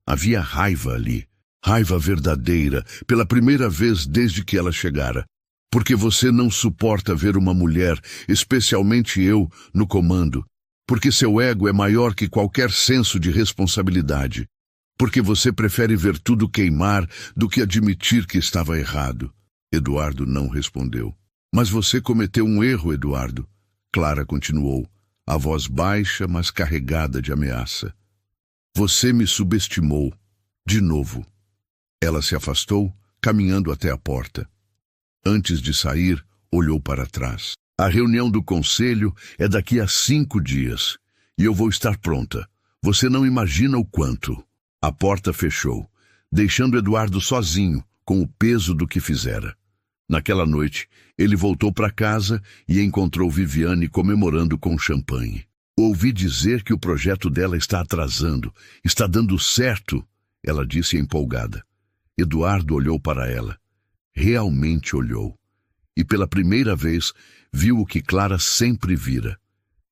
Speaker 1: Havia raiva ali, raiva verdadeira, pela primeira vez desde que ela chegara. Porque você não suporta ver uma mulher, especialmente eu, no comando. Porque seu ego é maior que qualquer senso de responsabilidade. Porque você prefere ver tudo queimar do que admitir que estava errado. Eduardo não respondeu. Mas você cometeu um erro, Eduardo. Clara continuou, a voz baixa, mas carregada de ameaça. Você me subestimou. De novo. Ela se afastou, caminhando até a porta. Antes de sair, olhou para trás. A reunião do conselho é daqui a 5 dias. E eu vou estar pronta. Você não imagina o quanto. A porta fechou. deixando Eduardo sozinho, com o peso do que fizera. Naquela noite, ele voltou para casa e encontrou Viviane comemorando com champanhe. Ouvi dizer que o projeto dela está atrasando. Está dando certo, ela disse empolgada. Eduardo olhou para ela. Realmente olhou. E pela primeira vez, viu o que Clara sempre vira.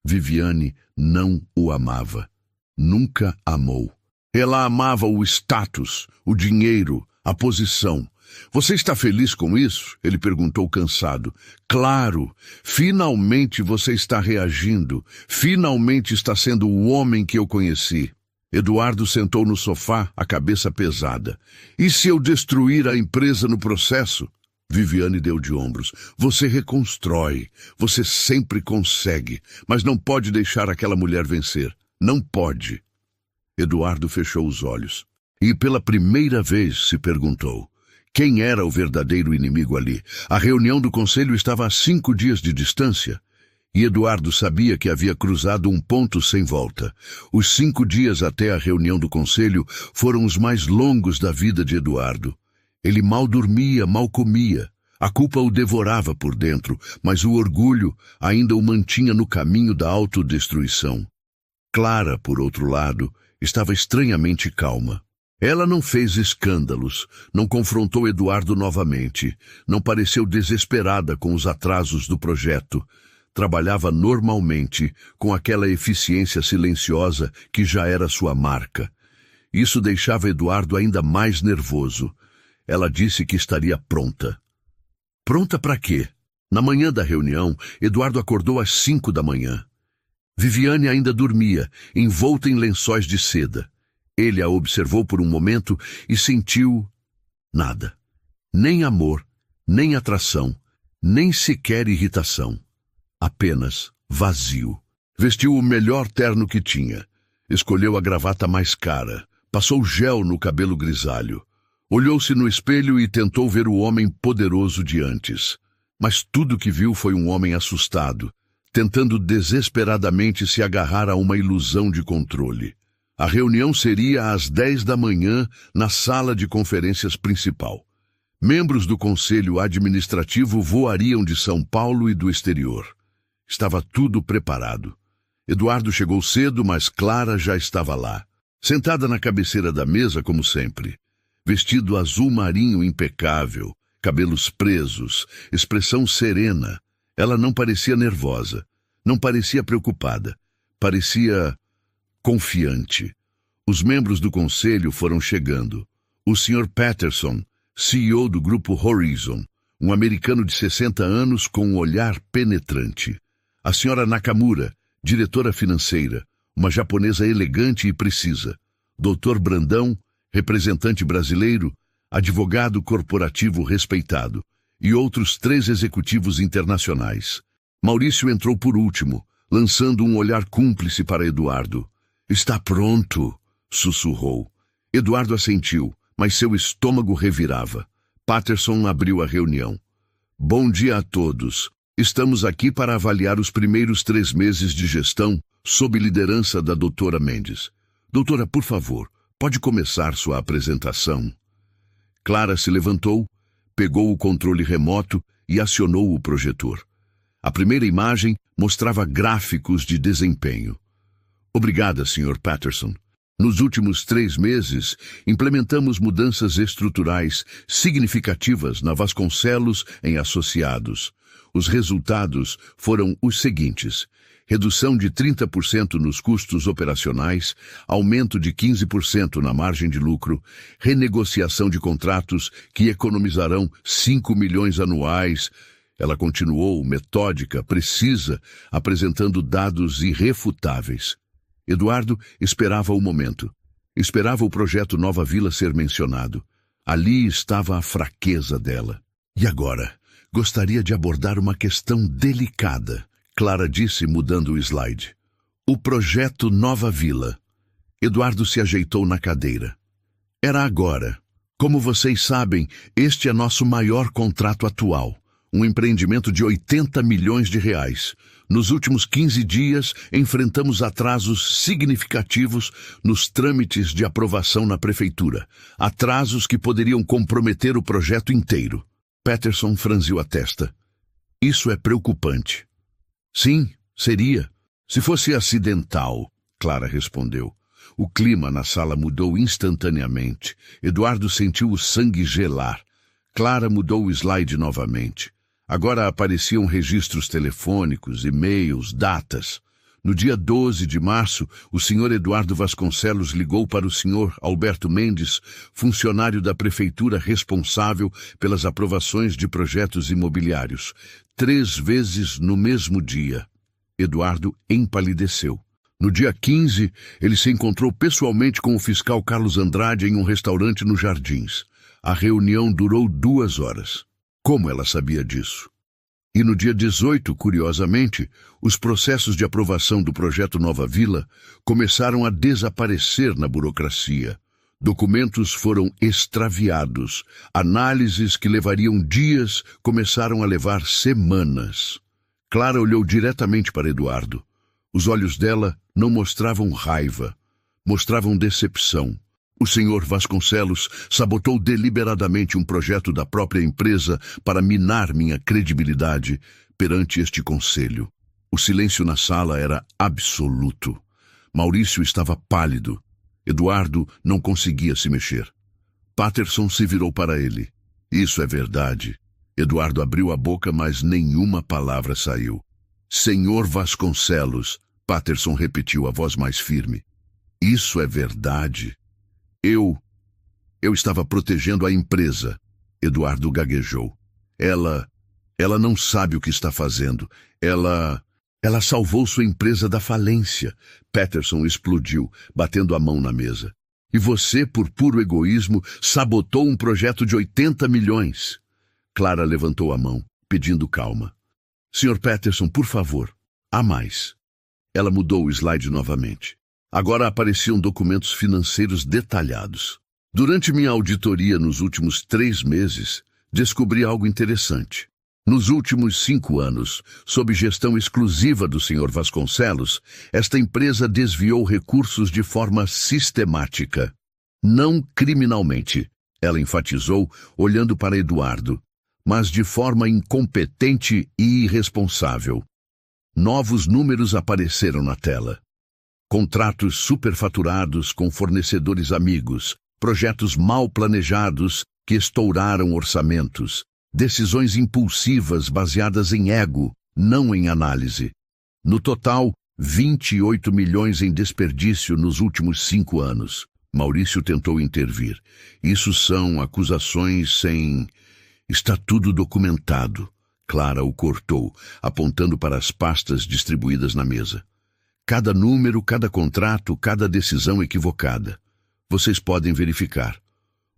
Speaker 1: Viviane não o amava. Nunca amou. Ela amava o status, o dinheiro, a posição. Você está feliz com isso? Ele perguntou cansado. Claro, finalmente você está reagindo. Finalmente está sendo o homem que eu conheci. Eduardo sentou no sofá, a cabeça pesada. E se eu destruir a empresa no processo? Viviane deu de ombros. Você reconstrói. Você sempre consegue. Mas não pode deixar aquela mulher vencer. Não pode. Eduardo fechou os olhos. E pela primeira vez se perguntou. Quem era o verdadeiro inimigo ali? A reunião do conselho estava a 5 dias de distância. E Eduardo sabia que havia cruzado um ponto sem volta. Os 5 dias até a reunião do conselho foram os mais longos da vida de Eduardo. Ele mal dormia, mal comia. A culpa o devorava por dentro, mas o orgulho ainda o mantinha no caminho da autodestruição. Clara, por outro lado, estava estranhamente calma. Ela não fez escândalos, não confrontou Eduardo novamente, não pareceu desesperada com os atrasos do projeto. Trabalhava normalmente, com aquela eficiência silenciosa que já era sua marca. Isso deixava Eduardo ainda mais nervoso. Ela disse que estaria pronta. Pronta para quê? Na manhã da reunião, Eduardo acordou às 5 da manhã. Viviane ainda dormia, envolta em lençóis de seda. Ele a observou por um momento e sentiu nada. Nem amor, nem atração, nem sequer irritação. Apenas vazio. Vestiu o melhor terno que tinha. Escolheu a gravata mais cara. Passou gel no cabelo grisalho. Olhou-se no espelho e tentou ver o homem poderoso de antes. Mas tudo que viu foi um homem assustado, tentando desesperadamente se agarrar a uma ilusão de controle. A reunião seria às 10 da manhã na sala de conferências principal. Membros do conselho administrativo voariam de São Paulo e do exterior. Estava tudo preparado. Eduardo chegou cedo, mas Clara já estava lá, sentada na cabeceira da mesa como sempre. Vestido azul marinho impecável, cabelos presos, expressão serena. Ela não parecia nervosa, não parecia preocupada, parecia confiante. Os membros do conselho foram chegando. O Sr. Patterson, CEO do grupo Horizon, um americano de 60 anos com um olhar penetrante. A Sra. Nakamura, diretora financeira, uma japonesa elegante e precisa. Dr. Brandão, representante brasileiro, advogado corporativo respeitado, e outros 3 executivos internacionais. Maurício entrou por último, lançando um olhar cúmplice para Eduardo. Está pronto, sussurrou. Eduardo assentiu, mas seu estômago revirava. Patterson abriu a reunião. Bom dia a todos. Estamos aqui para avaliar os primeiros 3 meses de gestão sob liderança da doutora Mendes. Doutora, por favor, pode começar sua apresentação. Clara se levantou, pegou o controle remoto e acionou o projetor. A primeira imagem mostrava gráficos de desempenho. Obrigada, Sr. Patterson. Nos últimos 3 meses, implementamos mudanças estruturais significativas na Vasconcelos em Associados. Os resultados foram os seguintes: redução de 30% nos custos operacionais, aumento de 15% na margem de lucro, renegociação de contratos que economizarão 5 milhões anuais. Ela continuou, metódica, precisa, apresentando dados irrefutáveis. Eduardo esperava o momento. Esperava o projeto Nova Vila ser mencionado. Ali estava a fraqueza dela. E agora? Gostaria de abordar uma questão delicada, Clara disse, mudando o slide. O projeto Nova Vila. Eduardo se ajeitou na cadeira. Era agora. Como vocês sabem, este é nosso maior contrato atual. Um empreendimento de 80 milhões de reais. Nos últimos 15 dias, enfrentamos atrasos significativos nos trâmites de aprovação na prefeitura. Atrasos que poderiam comprometer o projeto inteiro. Peterson franziu a testa. Isso é preocupante. Sim, seria. Se fosse acidental, Clara respondeu. O clima na sala mudou instantaneamente. Eduardo sentiu o sangue gelar. Clara mudou o slide novamente. Agora apareciam registros telefônicos, e-mails, datas. No dia 12 de março, o senhor Eduardo Vasconcelos ligou para o senhor Alberto Mendes, funcionário da prefeitura responsável pelas aprovações de projetos imobiliários. 3 vezes no mesmo dia. Eduardo empalideceu. No dia 15, ele se encontrou pessoalmente com o fiscal Carlos Andrade em um restaurante nos Jardins. A reunião durou 2 horas. Como ela sabia disso? E no dia 18, curiosamente, os processos de aprovação do projeto Nova Vila começaram a desaparecer na burocracia. Documentos foram extraviados. Análises que levariam dias começaram a levar semanas. Clara olhou diretamente para Eduardo. Os olhos dela não mostravam raiva, mostravam decepção. O senhor Vasconcelos sabotou deliberadamente um projeto da própria empresa para minar minha credibilidade perante este conselho. O silêncio na sala era absoluto. Maurício estava pálido. Eduardo não conseguia se mexer. Patterson se virou para ele. Isso é verdade. Eduardo abriu a boca, mas nenhuma palavra saiu. Senhor Vasconcelos, Patterson repetiu a voz mais firme. Isso é verdade. Eu estava protegendo a empresa. Eduardo gaguejou. Ela não sabe o que está fazendo. Ela salvou sua empresa da falência. Patterson explodiu, batendo a mão na mesa. E você, por puro egoísmo, sabotou um projeto de 80 milhões. Clara levantou a mão, pedindo calma. Sr. Patterson, por favor, há mais. Ela mudou o slide novamente. Agora apareciam documentos financeiros detalhados. Durante minha auditoria nos últimos 3 meses, descobri algo interessante. Nos últimos 5 anos, sob gestão exclusiva do Sr. Vasconcelos, esta empresa desviou recursos de forma sistemática. Não criminalmente, ela enfatizou, olhando para Eduardo, mas de forma incompetente e irresponsável. Novos números apareceram na tela. Contratos superfaturados com fornecedores amigos, projetos mal planejados que estouraram orçamentos, decisões impulsivas baseadas em ego, não em análise. No total, 28 milhões em desperdício nos últimos 5 anos. Maurício tentou intervir. Isso são acusações sem... Está tudo documentado. Clara o cortou, apontando para as pastas distribuídas na mesa. Cada número, cada contrato, cada decisão equivocada. Vocês podem verificar.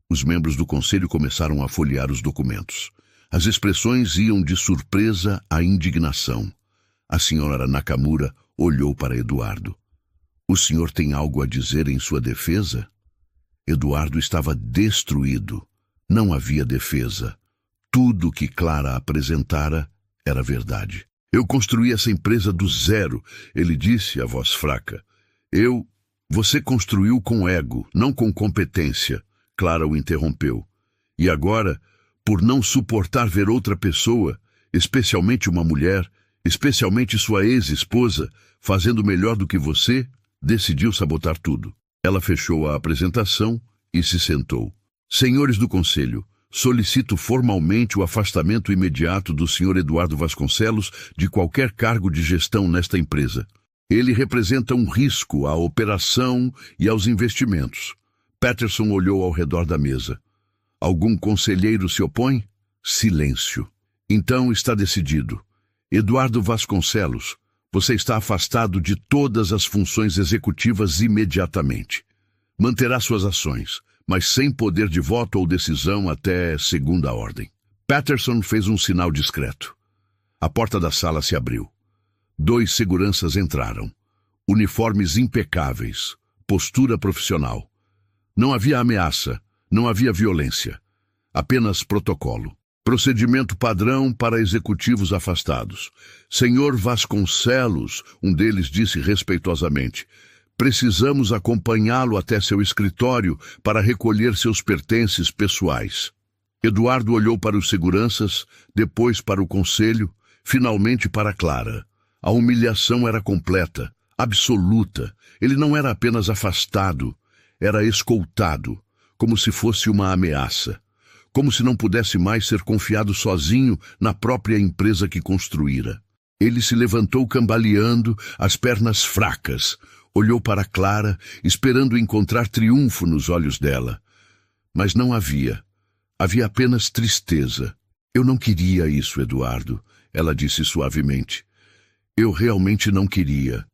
Speaker 1: Os membros do conselho começaram a folhear os documentos. As expressões iam de surpresa à indignação. A senhora Nakamura olhou para Eduardo. O senhor tem algo a dizer em sua defesa? Eduardo estava destruído. Não havia defesa. Tudo que Clara apresentara era verdade. Eu construí essa empresa do zero, ele disse, a voz fraca. Você construiu com ego, não com competência. Clara o interrompeu. E agora, por não suportar ver outra pessoa, especialmente uma mulher, especialmente sua ex-esposa, fazendo melhor do que você, decidiu sabotar tudo. Ela fechou a apresentação e se sentou. Senhores do Conselho, solicito formalmente o afastamento imediato do Sr. Eduardo Vasconcelos de qualquer cargo de gestão nesta empresa. Ele representa um risco à operação e aos investimentos. Patterson olhou ao redor da mesa. Algum conselheiro se opõe? Silêncio. Então está decidido. Eduardo Vasconcelos, você está afastado de todas as funções executivas imediatamente. Manterá suas ações, mas sem poder de voto ou decisão até segunda ordem. Patterson fez um sinal discreto. A porta da sala se abriu. 2 seguranças entraram. Uniformes impecáveis, postura profissional. Não havia ameaça, não havia violência. Apenas protocolo. Procedimento padrão para executivos afastados. Senhor Vasconcelos, um deles disse respeitosamente, precisamos acompanhá-lo até seu escritório para recolher seus pertences pessoais. Eduardo olhou para os seguranças, depois para o conselho, finalmente para Clara. A humilhação era completa, absoluta. Ele não era apenas afastado, era escoltado, como se fosse uma ameaça. Como se não pudesse mais ser confiado sozinho na própria empresa que construíra. Ele se levantou cambaleando, as pernas fracas. Olhou para Clara, esperando encontrar triunfo nos olhos dela. Mas não havia. Havia apenas tristeza. Eu não queria isso, Eduardo, ela disse suavemente. Eu realmente não queria.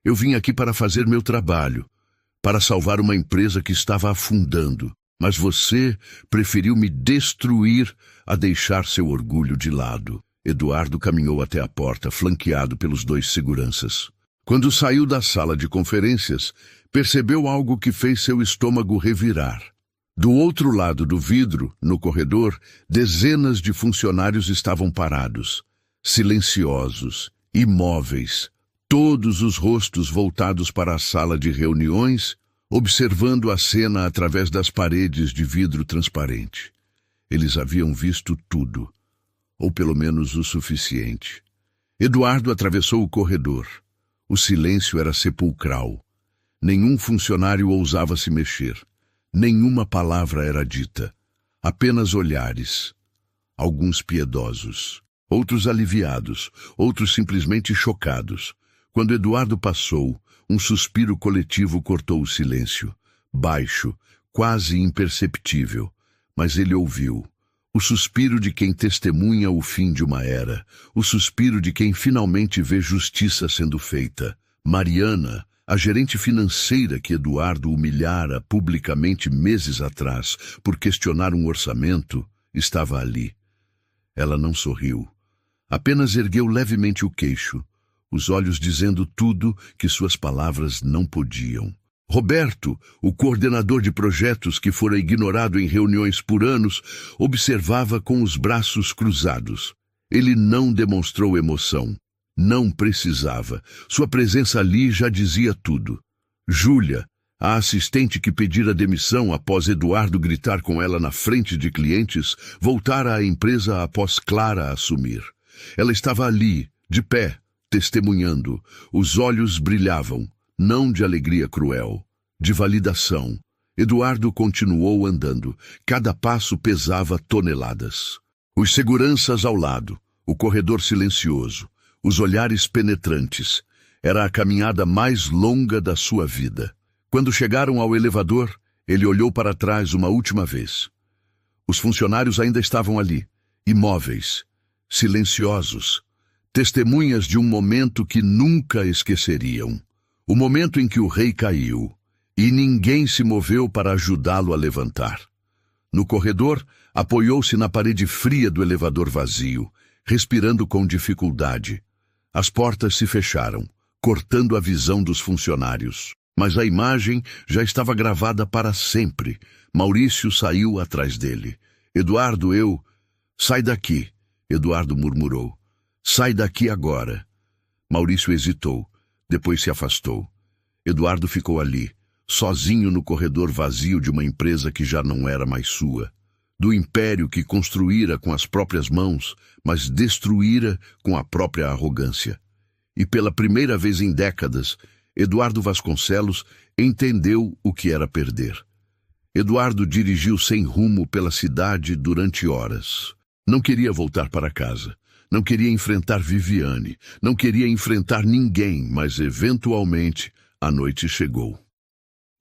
Speaker 1: Eu vim aqui para fazer meu trabalho, para salvar uma empresa que estava afundando. Mas você preferiu me destruir a deixar seu orgulho de lado. Eduardo caminhou até a porta, flanqueado pelos 2 seguranças. Quando saiu da sala de conferências, percebeu algo que fez seu estômago revirar. Do outro lado do vidro, no corredor, dezenas de funcionários estavam parados, silenciosos, imóveis, todos os rostos voltados para a sala de reuniões, observando a cena através das paredes de vidro transparente. Eles haviam visto tudo, ou pelo menos o suficiente. Eduardo atravessou o corredor. O silêncio era sepulcral. Nenhum funcionário ousava se mexer. Nenhuma palavra era dita. Apenas olhares. Alguns piedosos, outros aliviados, outros simplesmente chocados. Quando Eduardo passou, um suspiro coletivo cortou o silêncio, baixo, quase imperceptível, mas ele ouviu. O suspiro de quem testemunha o fim de uma era, o suspiro de quem finalmente vê justiça sendo feita. Mariana, a gerente financeira que Eduardo humilhara publicamente meses atrás por questionar um orçamento, estava ali. Ela não sorriu, apenas ergueu levemente o queixo, os olhos dizendo tudo que suas palavras não podiam. Roberto, o coordenador de projetos que fora ignorado em reuniões por anos, observava com os braços cruzados. Ele não demonstrou emoção. Não precisava. Sua presença ali já dizia tudo. Júlia, a assistente que pedira demissão após Eduardo gritar com ela na frente de clientes, voltara à empresa após Clara assumir. Ela estava ali, de pé, testemunhando. Os olhos brilhavam, não de alegria cruel, de validação. Eduardo continuou andando. Cada passo pesava toneladas. Os seguranças ao lado, o corredor silencioso, os olhares penetrantes. Era a caminhada mais longa da sua vida. Quando chegaram ao elevador, ele olhou para trás uma última vez. Os funcionários ainda estavam ali, imóveis, silenciosos, testemunhas de um momento que nunca esqueceriam. O momento em que o rei caiu, e ninguém se moveu para ajudá-lo a levantar. No corredor, apoiou-se na parede fria do elevador vazio, respirando com dificuldade. As portas se fecharam, cortando a visão dos funcionários. Mas a imagem já estava gravada para sempre. Maurício saiu atrás dele. Eduardo, Sai daqui, Eduardo murmurou. Sai daqui agora. Maurício hesitou, depois se afastou. Eduardo ficou ali, sozinho no corredor vazio de uma empresa que já não era mais sua. Do império que construíra com as próprias mãos, mas destruíra com a própria arrogância. E pela primeira vez em décadas, Eduardo Vasconcelos entendeu o que era perder. Eduardo dirigiu sem rumo pela cidade durante horas. Não queria voltar para casa. Não queria enfrentar Viviane. Não queria enfrentar ninguém, mas eventualmente a noite chegou.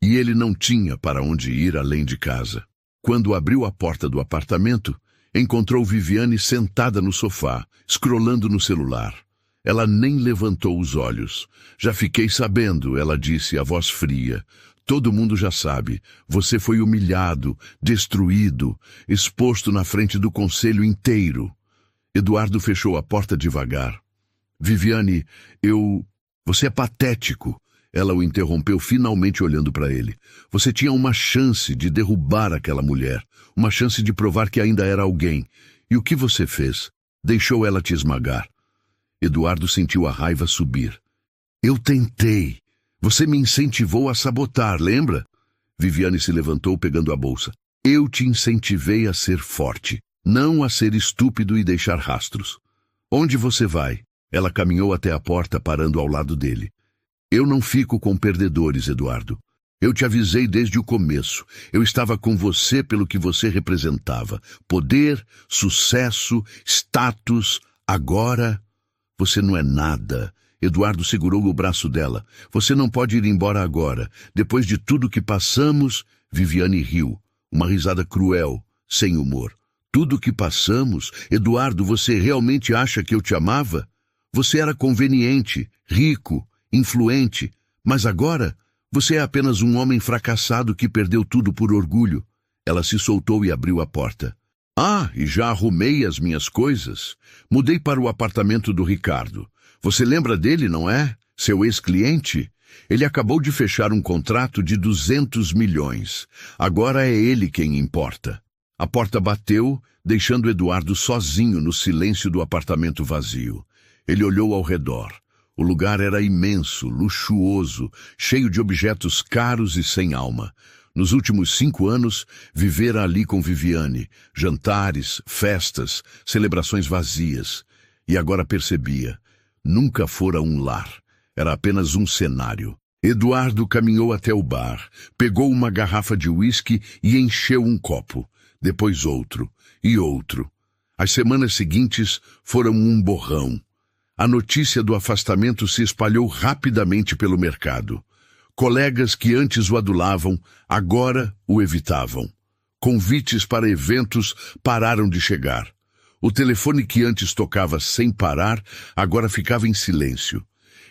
Speaker 1: E ele não tinha para onde ir além de casa. Quando abriu a porta do apartamento, encontrou Viviane sentada no sofá, scrollando no celular. Ela nem levantou os olhos. Já fiquei sabendo, ela disse, a voz fria. Todo mundo já sabe. Você foi humilhado, destruído, exposto na frente do conselho inteiro. Eduardo fechou a porta devagar. Viviane, Você é patético. Ela o interrompeu, finalmente olhando para ele. Você tinha uma chance de derrubar aquela mulher. Uma chance de provar que ainda era alguém. E o que você fez? Deixou ela te esmagar. Eduardo sentiu a raiva subir. Eu tentei. Você me incentivou a sabotar, lembra? Viviane se levantou pegando a bolsa. Eu te incentivei a ser forte, não a ser estúpido e deixar rastros. Onde você vai? Ela caminhou até a porta, parando ao lado dele. Eu não fico com perdedores, Eduardo. Eu te avisei desde o começo. Eu estava com você pelo que você representava. Poder, sucesso, status. Agora, você não é nada. Eduardo segurou o braço dela. Você não pode ir embora agora. Depois de tudo que passamos, Viviane riu. Uma risada cruel, sem humor. Tudo que passamos, Eduardo, você realmente acha que eu te amava? Você era conveniente, rico, influente, mas agora você é apenas um homem fracassado que perdeu tudo por orgulho. Ela se soltou e abriu a porta. Ah, e já arrumei as minhas coisas. Mudei para o apartamento do Ricardo. Você lembra dele, não é? Seu ex-cliente? Ele acabou de fechar um contrato de 200 milhões. Agora é ele quem importa. A porta bateu, deixando Eduardo sozinho no silêncio do apartamento vazio. Ele olhou ao redor. O lugar era imenso, luxuoso, cheio de objetos caros e sem alma. Nos últimos 5 anos, vivera ali com Viviane. Jantares, festas, celebrações vazias. E agora percebia. Nunca fora um lar. Era apenas um cenário. Eduardo caminhou até o bar, pegou uma garrafa de uísque e encheu um copo. Depois outro e outro. As semanas seguintes foram um borrão. A notícia do afastamento se espalhou rapidamente pelo mercado. Colegas que antes o adulavam, agora o evitavam. Convites para eventos pararam de chegar. O telefone que antes tocava sem parar, agora ficava em silêncio.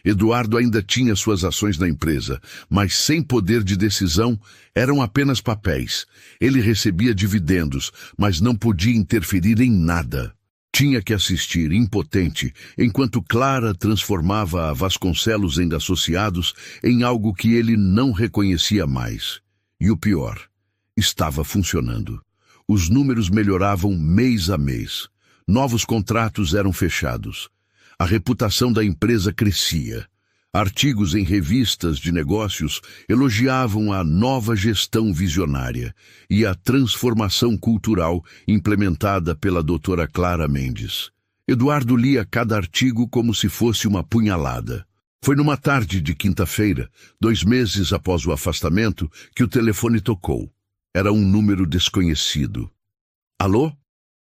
Speaker 1: Eduardo ainda tinha suas ações na empresa, mas sem poder de decisão, eram apenas papéis. Ele recebia dividendos, mas não podia interferir em nada. Tinha que assistir, impotente, enquanto Clara transformava a Vasconcelos em Associados em algo que ele não reconhecia mais. E o pior, estava funcionando. Os números melhoravam mês a mês. Novos contratos eram fechados. A reputação da empresa crescia. Artigos em revistas de negócios elogiavam a nova gestão visionária e a transformação cultural implementada pela doutora Clara Mendes. Eduardo lia cada artigo como se fosse uma punhalada. Foi numa tarde de quinta-feira, 2 meses após o afastamento, que o telefone tocou. Era um número desconhecido. Alô?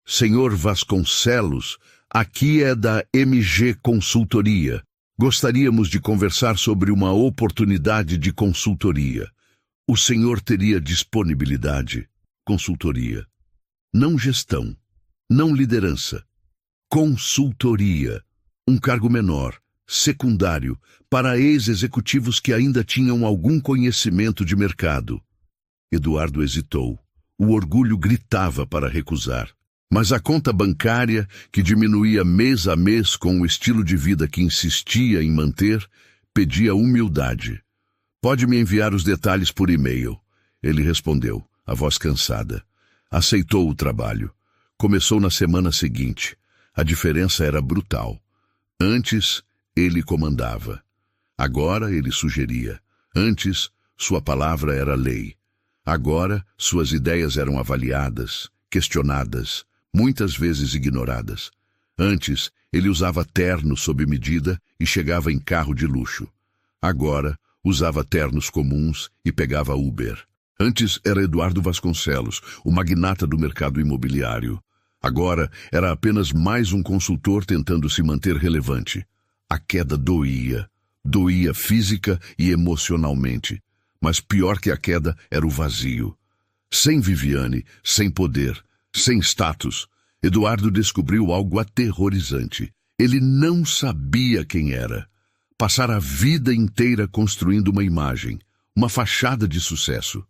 Speaker 1: Senhor Vasconcelos, aqui é da MG Consultoria. Gostaríamos de conversar sobre uma oportunidade de consultoria. O senhor teria disponibilidade? Consultoria. Não gestão. Não liderança. Consultoria. Um cargo menor, secundário, para ex-executivos que ainda tinham algum conhecimento de mercado. Eduardo hesitou. O orgulho gritava para recusar. Mas a conta bancária, que diminuía mês a mês com o estilo de vida que insistia em manter, pedia humildade. Pode me enviar os detalhes por e-mail. Ele respondeu, a voz cansada. Aceitou o trabalho. Começou na semana seguinte. A diferença era brutal. Antes, ele comandava. Agora, ele sugeria. Antes, sua palavra era lei. Agora, suas ideias eram avaliadas, questionadas, muitas vezes ignoradas. Antes, ele usava terno sob medida e chegava em carro de luxo. Agora, usava ternos comuns e pegava Uber. Antes era Eduardo Vasconcelos, o magnata do mercado imobiliário. Agora era apenas mais um consultor tentando se manter relevante. A queda doía. Doía física e emocionalmente. Mas pior que a queda era o vazio. Sem Viviane, sem poder, sem status, Eduardo descobriu algo aterrorizante. Ele não sabia quem era. Passara a vida inteira construindo uma imagem, uma fachada de sucesso.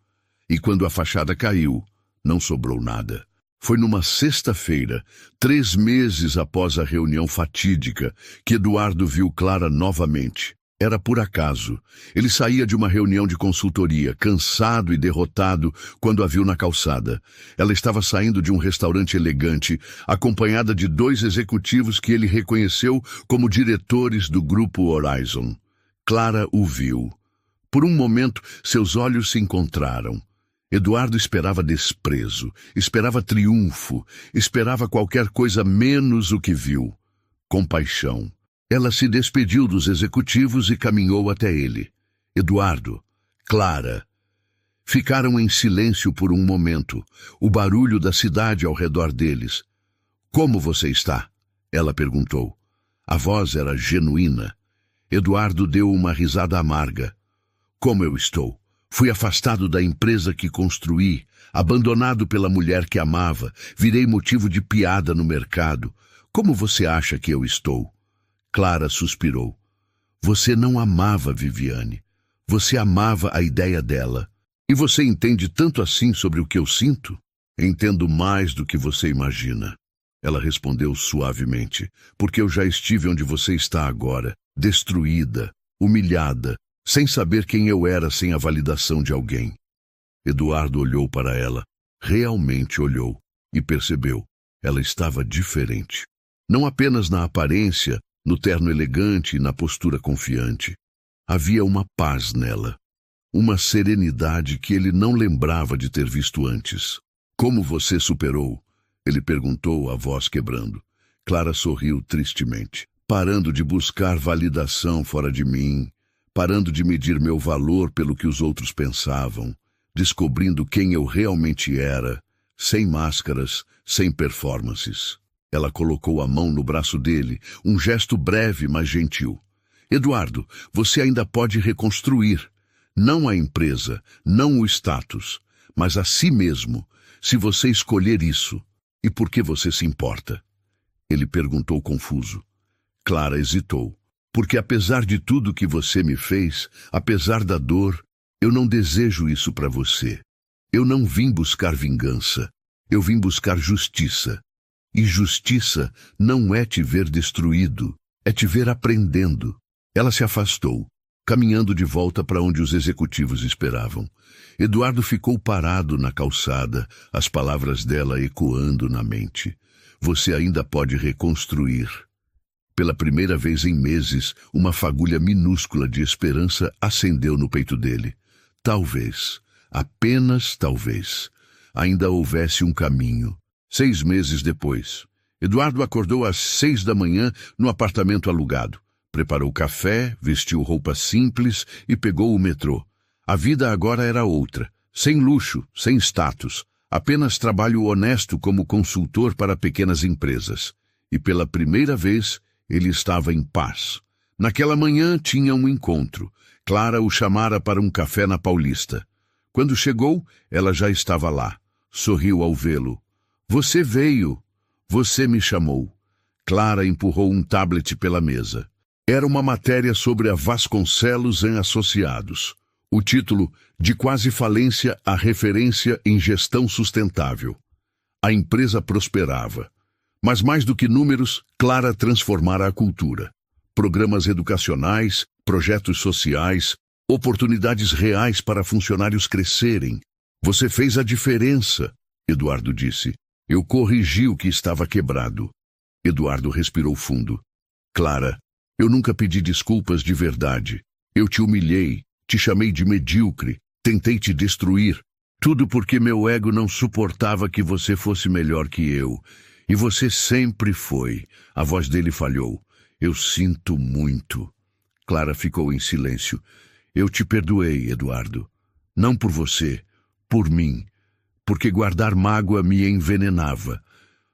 Speaker 1: E quando a fachada caiu, não sobrou nada. Foi numa sexta-feira, 3 meses após a reunião fatídica, que Eduardo viu Clara novamente. Era por acaso. Ele saía de uma reunião de consultoria, cansado e derrotado, quando a viu na calçada. Ela estava saindo de um restaurante elegante, acompanhada de 2 executivos que ele reconheceu como diretores do Grupo Horizon. Clara o viu. Por um momento, seus olhos se encontraram. Eduardo esperava desprezo, esperava triunfo, esperava qualquer coisa menos o que viu. Compaixão. Ela se despediu dos executivos e caminhou até ele. Eduardo, Clara. Ficaram em silêncio por um momento, o barulho da cidade ao redor deles. Como você está? Ela perguntou. A voz era genuína. Eduardo deu uma risada amarga. Como eu estou? Fui afastado da empresa que construí, abandonado pela mulher que amava, virei motivo de piada no mercado. Como você acha que eu estou? Clara suspirou. Você não amava Viviane. Você amava a ideia dela. E você entende tanto assim sobre o que eu sinto? Entendo mais do que você imagina. Ela respondeu suavemente, porque eu já estive onde você está agora, destruída, humilhada, sem saber quem eu era sem a validação de alguém. Eduardo olhou para ela, realmente olhou, e percebeu. Ela estava diferente. Não apenas na aparência, no terno elegante e na postura confiante. Havia uma paz nela, uma serenidade que ele não lembrava de ter visto antes. Como você superou? Ele perguntou, a voz quebrando. Clara sorriu tristemente. Parando de buscar validação fora de mim, parando de medir meu valor pelo que os outros pensavam, descobrindo quem eu realmente era, sem máscaras, sem performances. Ela colocou a mão no braço dele, um gesto breve, mas gentil. Eduardo, você ainda pode reconstruir. Não a empresa, não o status, mas a si mesmo, se você escolher isso. E por que você se importa? Ele perguntou confuso. Clara hesitou. Porque apesar de tudo que você me fez, apesar da dor, eu não desejo isso para você. Eu não vim buscar vingança. Eu vim buscar justiça. E justiça não é te ver destruído, é te ver aprendendo. Ela se afastou, caminhando de volta para onde os executivos esperavam. Eduardo ficou parado na calçada, as palavras dela ecoando na mente. Você ainda pode reconstruir. Pela primeira vez em meses, uma fagulha minúscula de esperança acendeu no peito dele. Talvez, apenas talvez, ainda houvesse um caminho. 6 meses depois, Eduardo acordou às 6 da manhã no apartamento alugado. Preparou café, vestiu roupa simples e pegou o metrô. A vida agora era outra, sem luxo, sem status, apenas trabalho honesto como consultor para pequenas empresas. E pela primeira vez, ele estava em paz. Naquela manhã tinha um encontro. Clara o chamara para um café na Paulista. Quando chegou, ela já estava lá. Sorriu ao vê-lo. Você veio. Você me chamou. Clara empurrou um tablet pela mesa. Era uma matéria sobre a Vasconcelos em Associados. O título, De Quase Falência à Referência em Gestão Sustentável. A empresa prosperava. Mas mais do que números, Clara transformara a cultura. Programas educacionais, projetos sociais, oportunidades reais para funcionários crescerem. Você fez a diferença, Eduardo disse. Eu corrigi o que estava quebrado. Eduardo respirou fundo. Clara, eu nunca pedi desculpas de verdade. Eu te humilhei, te chamei de medíocre, tentei te destruir. Tudo porque meu ego não suportava que você fosse melhor que eu. E você sempre foi. A voz dele falhou. Eu sinto muito. Clara ficou em silêncio. Eu te perdoei, Eduardo. Não por você, por mim. Porque guardar mágoa me envenenava.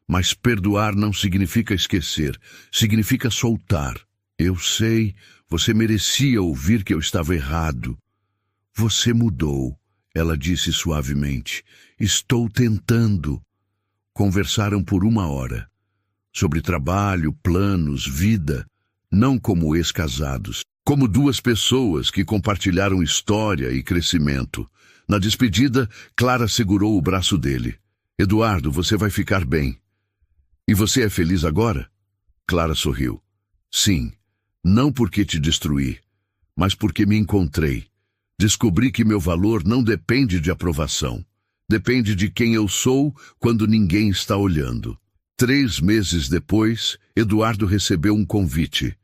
Speaker 1: Mas perdoar não significa esquecer, significa soltar. Eu sei, você merecia ouvir que eu estava errado. Você mudou, ela disse suavemente. Estou tentando. Conversaram por 1 hora. Sobre trabalho, planos, vida. Não como ex-casados. Como 2 pessoas que compartilharam história e crescimento. Na despedida, Clara segurou o braço dele. Eduardo, você vai ficar bem. E você é feliz agora? Clara sorriu. Sim, não porque te destruí, mas porque me encontrei. Descobri que meu valor não depende de aprovação. Depende de quem eu sou quando ninguém está olhando. 3 meses depois, Eduardo recebeu um convite.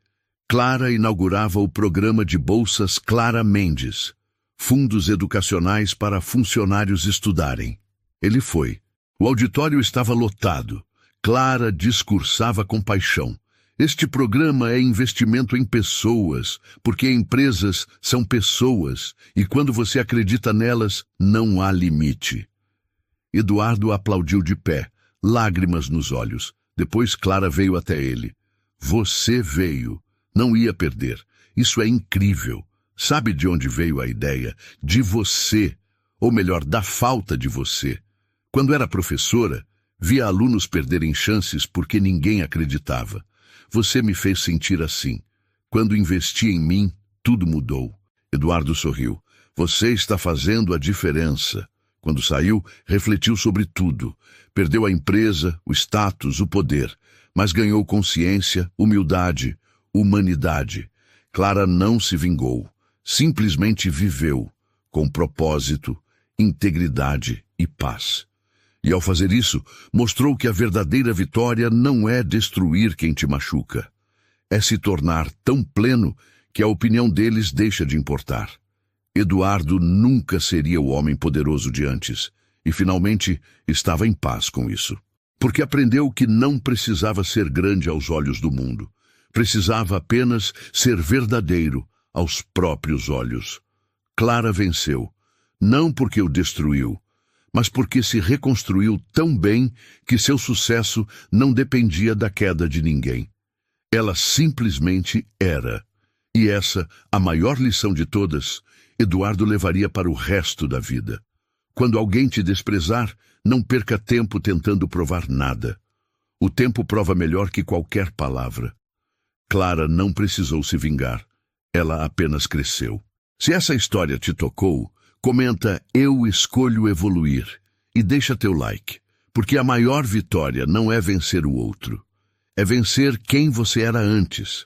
Speaker 1: Clara inaugurava o programa de bolsas Clara Mendes, fundos educacionais para funcionários estudarem. Ele foi. O auditório estava lotado. Clara discursava com paixão. Este programa é investimento em pessoas, porque empresas são pessoas, e quando você acredita nelas, não há limite. Eduardo aplaudiu de pé, lágrimas nos olhos. Depois Clara veio até ele. Você veio. Não ia perder. Isso é incrível. Sabe de onde veio a ideia? De você. Ou melhor, da falta de você. Quando era professora, via alunos perderem chances porque ninguém acreditava. Você me fez sentir assim. Quando investi em mim, tudo mudou. Eduardo sorriu. Você está fazendo a diferença. Quando saiu, refletiu sobre tudo. Perdeu a empresa, o status, o poder. Mas ganhou consciência, humildade, humanidade. Clara não se vingou. Simplesmente viveu, com propósito, integridade e paz. E ao fazer isso, mostrou que a verdadeira vitória não é destruir quem te machuca. É se tornar tão pleno que a opinião deles deixa de importar. Eduardo nunca seria o homem poderoso de antes, e finalmente estava em paz com isso. Porque aprendeu que não precisava ser grande aos olhos do mundo. Precisava apenas ser verdadeiro aos próprios olhos. Clara venceu, não porque o destruiu, mas porque se reconstruiu tão bem que seu sucesso não dependia da queda de ninguém. Ela simplesmente era. E essa, a maior lição de todas, Eduardo levaria para o resto da vida. Quando alguém te desprezar, não perca tempo tentando provar nada. O tempo prova melhor que qualquer palavra. Clara não precisou se vingar. Ela apenas cresceu. Se essa história te tocou, comenta "Eu escolho evoluir" e deixa teu like, porque a maior vitória não é vencer o outro. É vencer quem você era antes.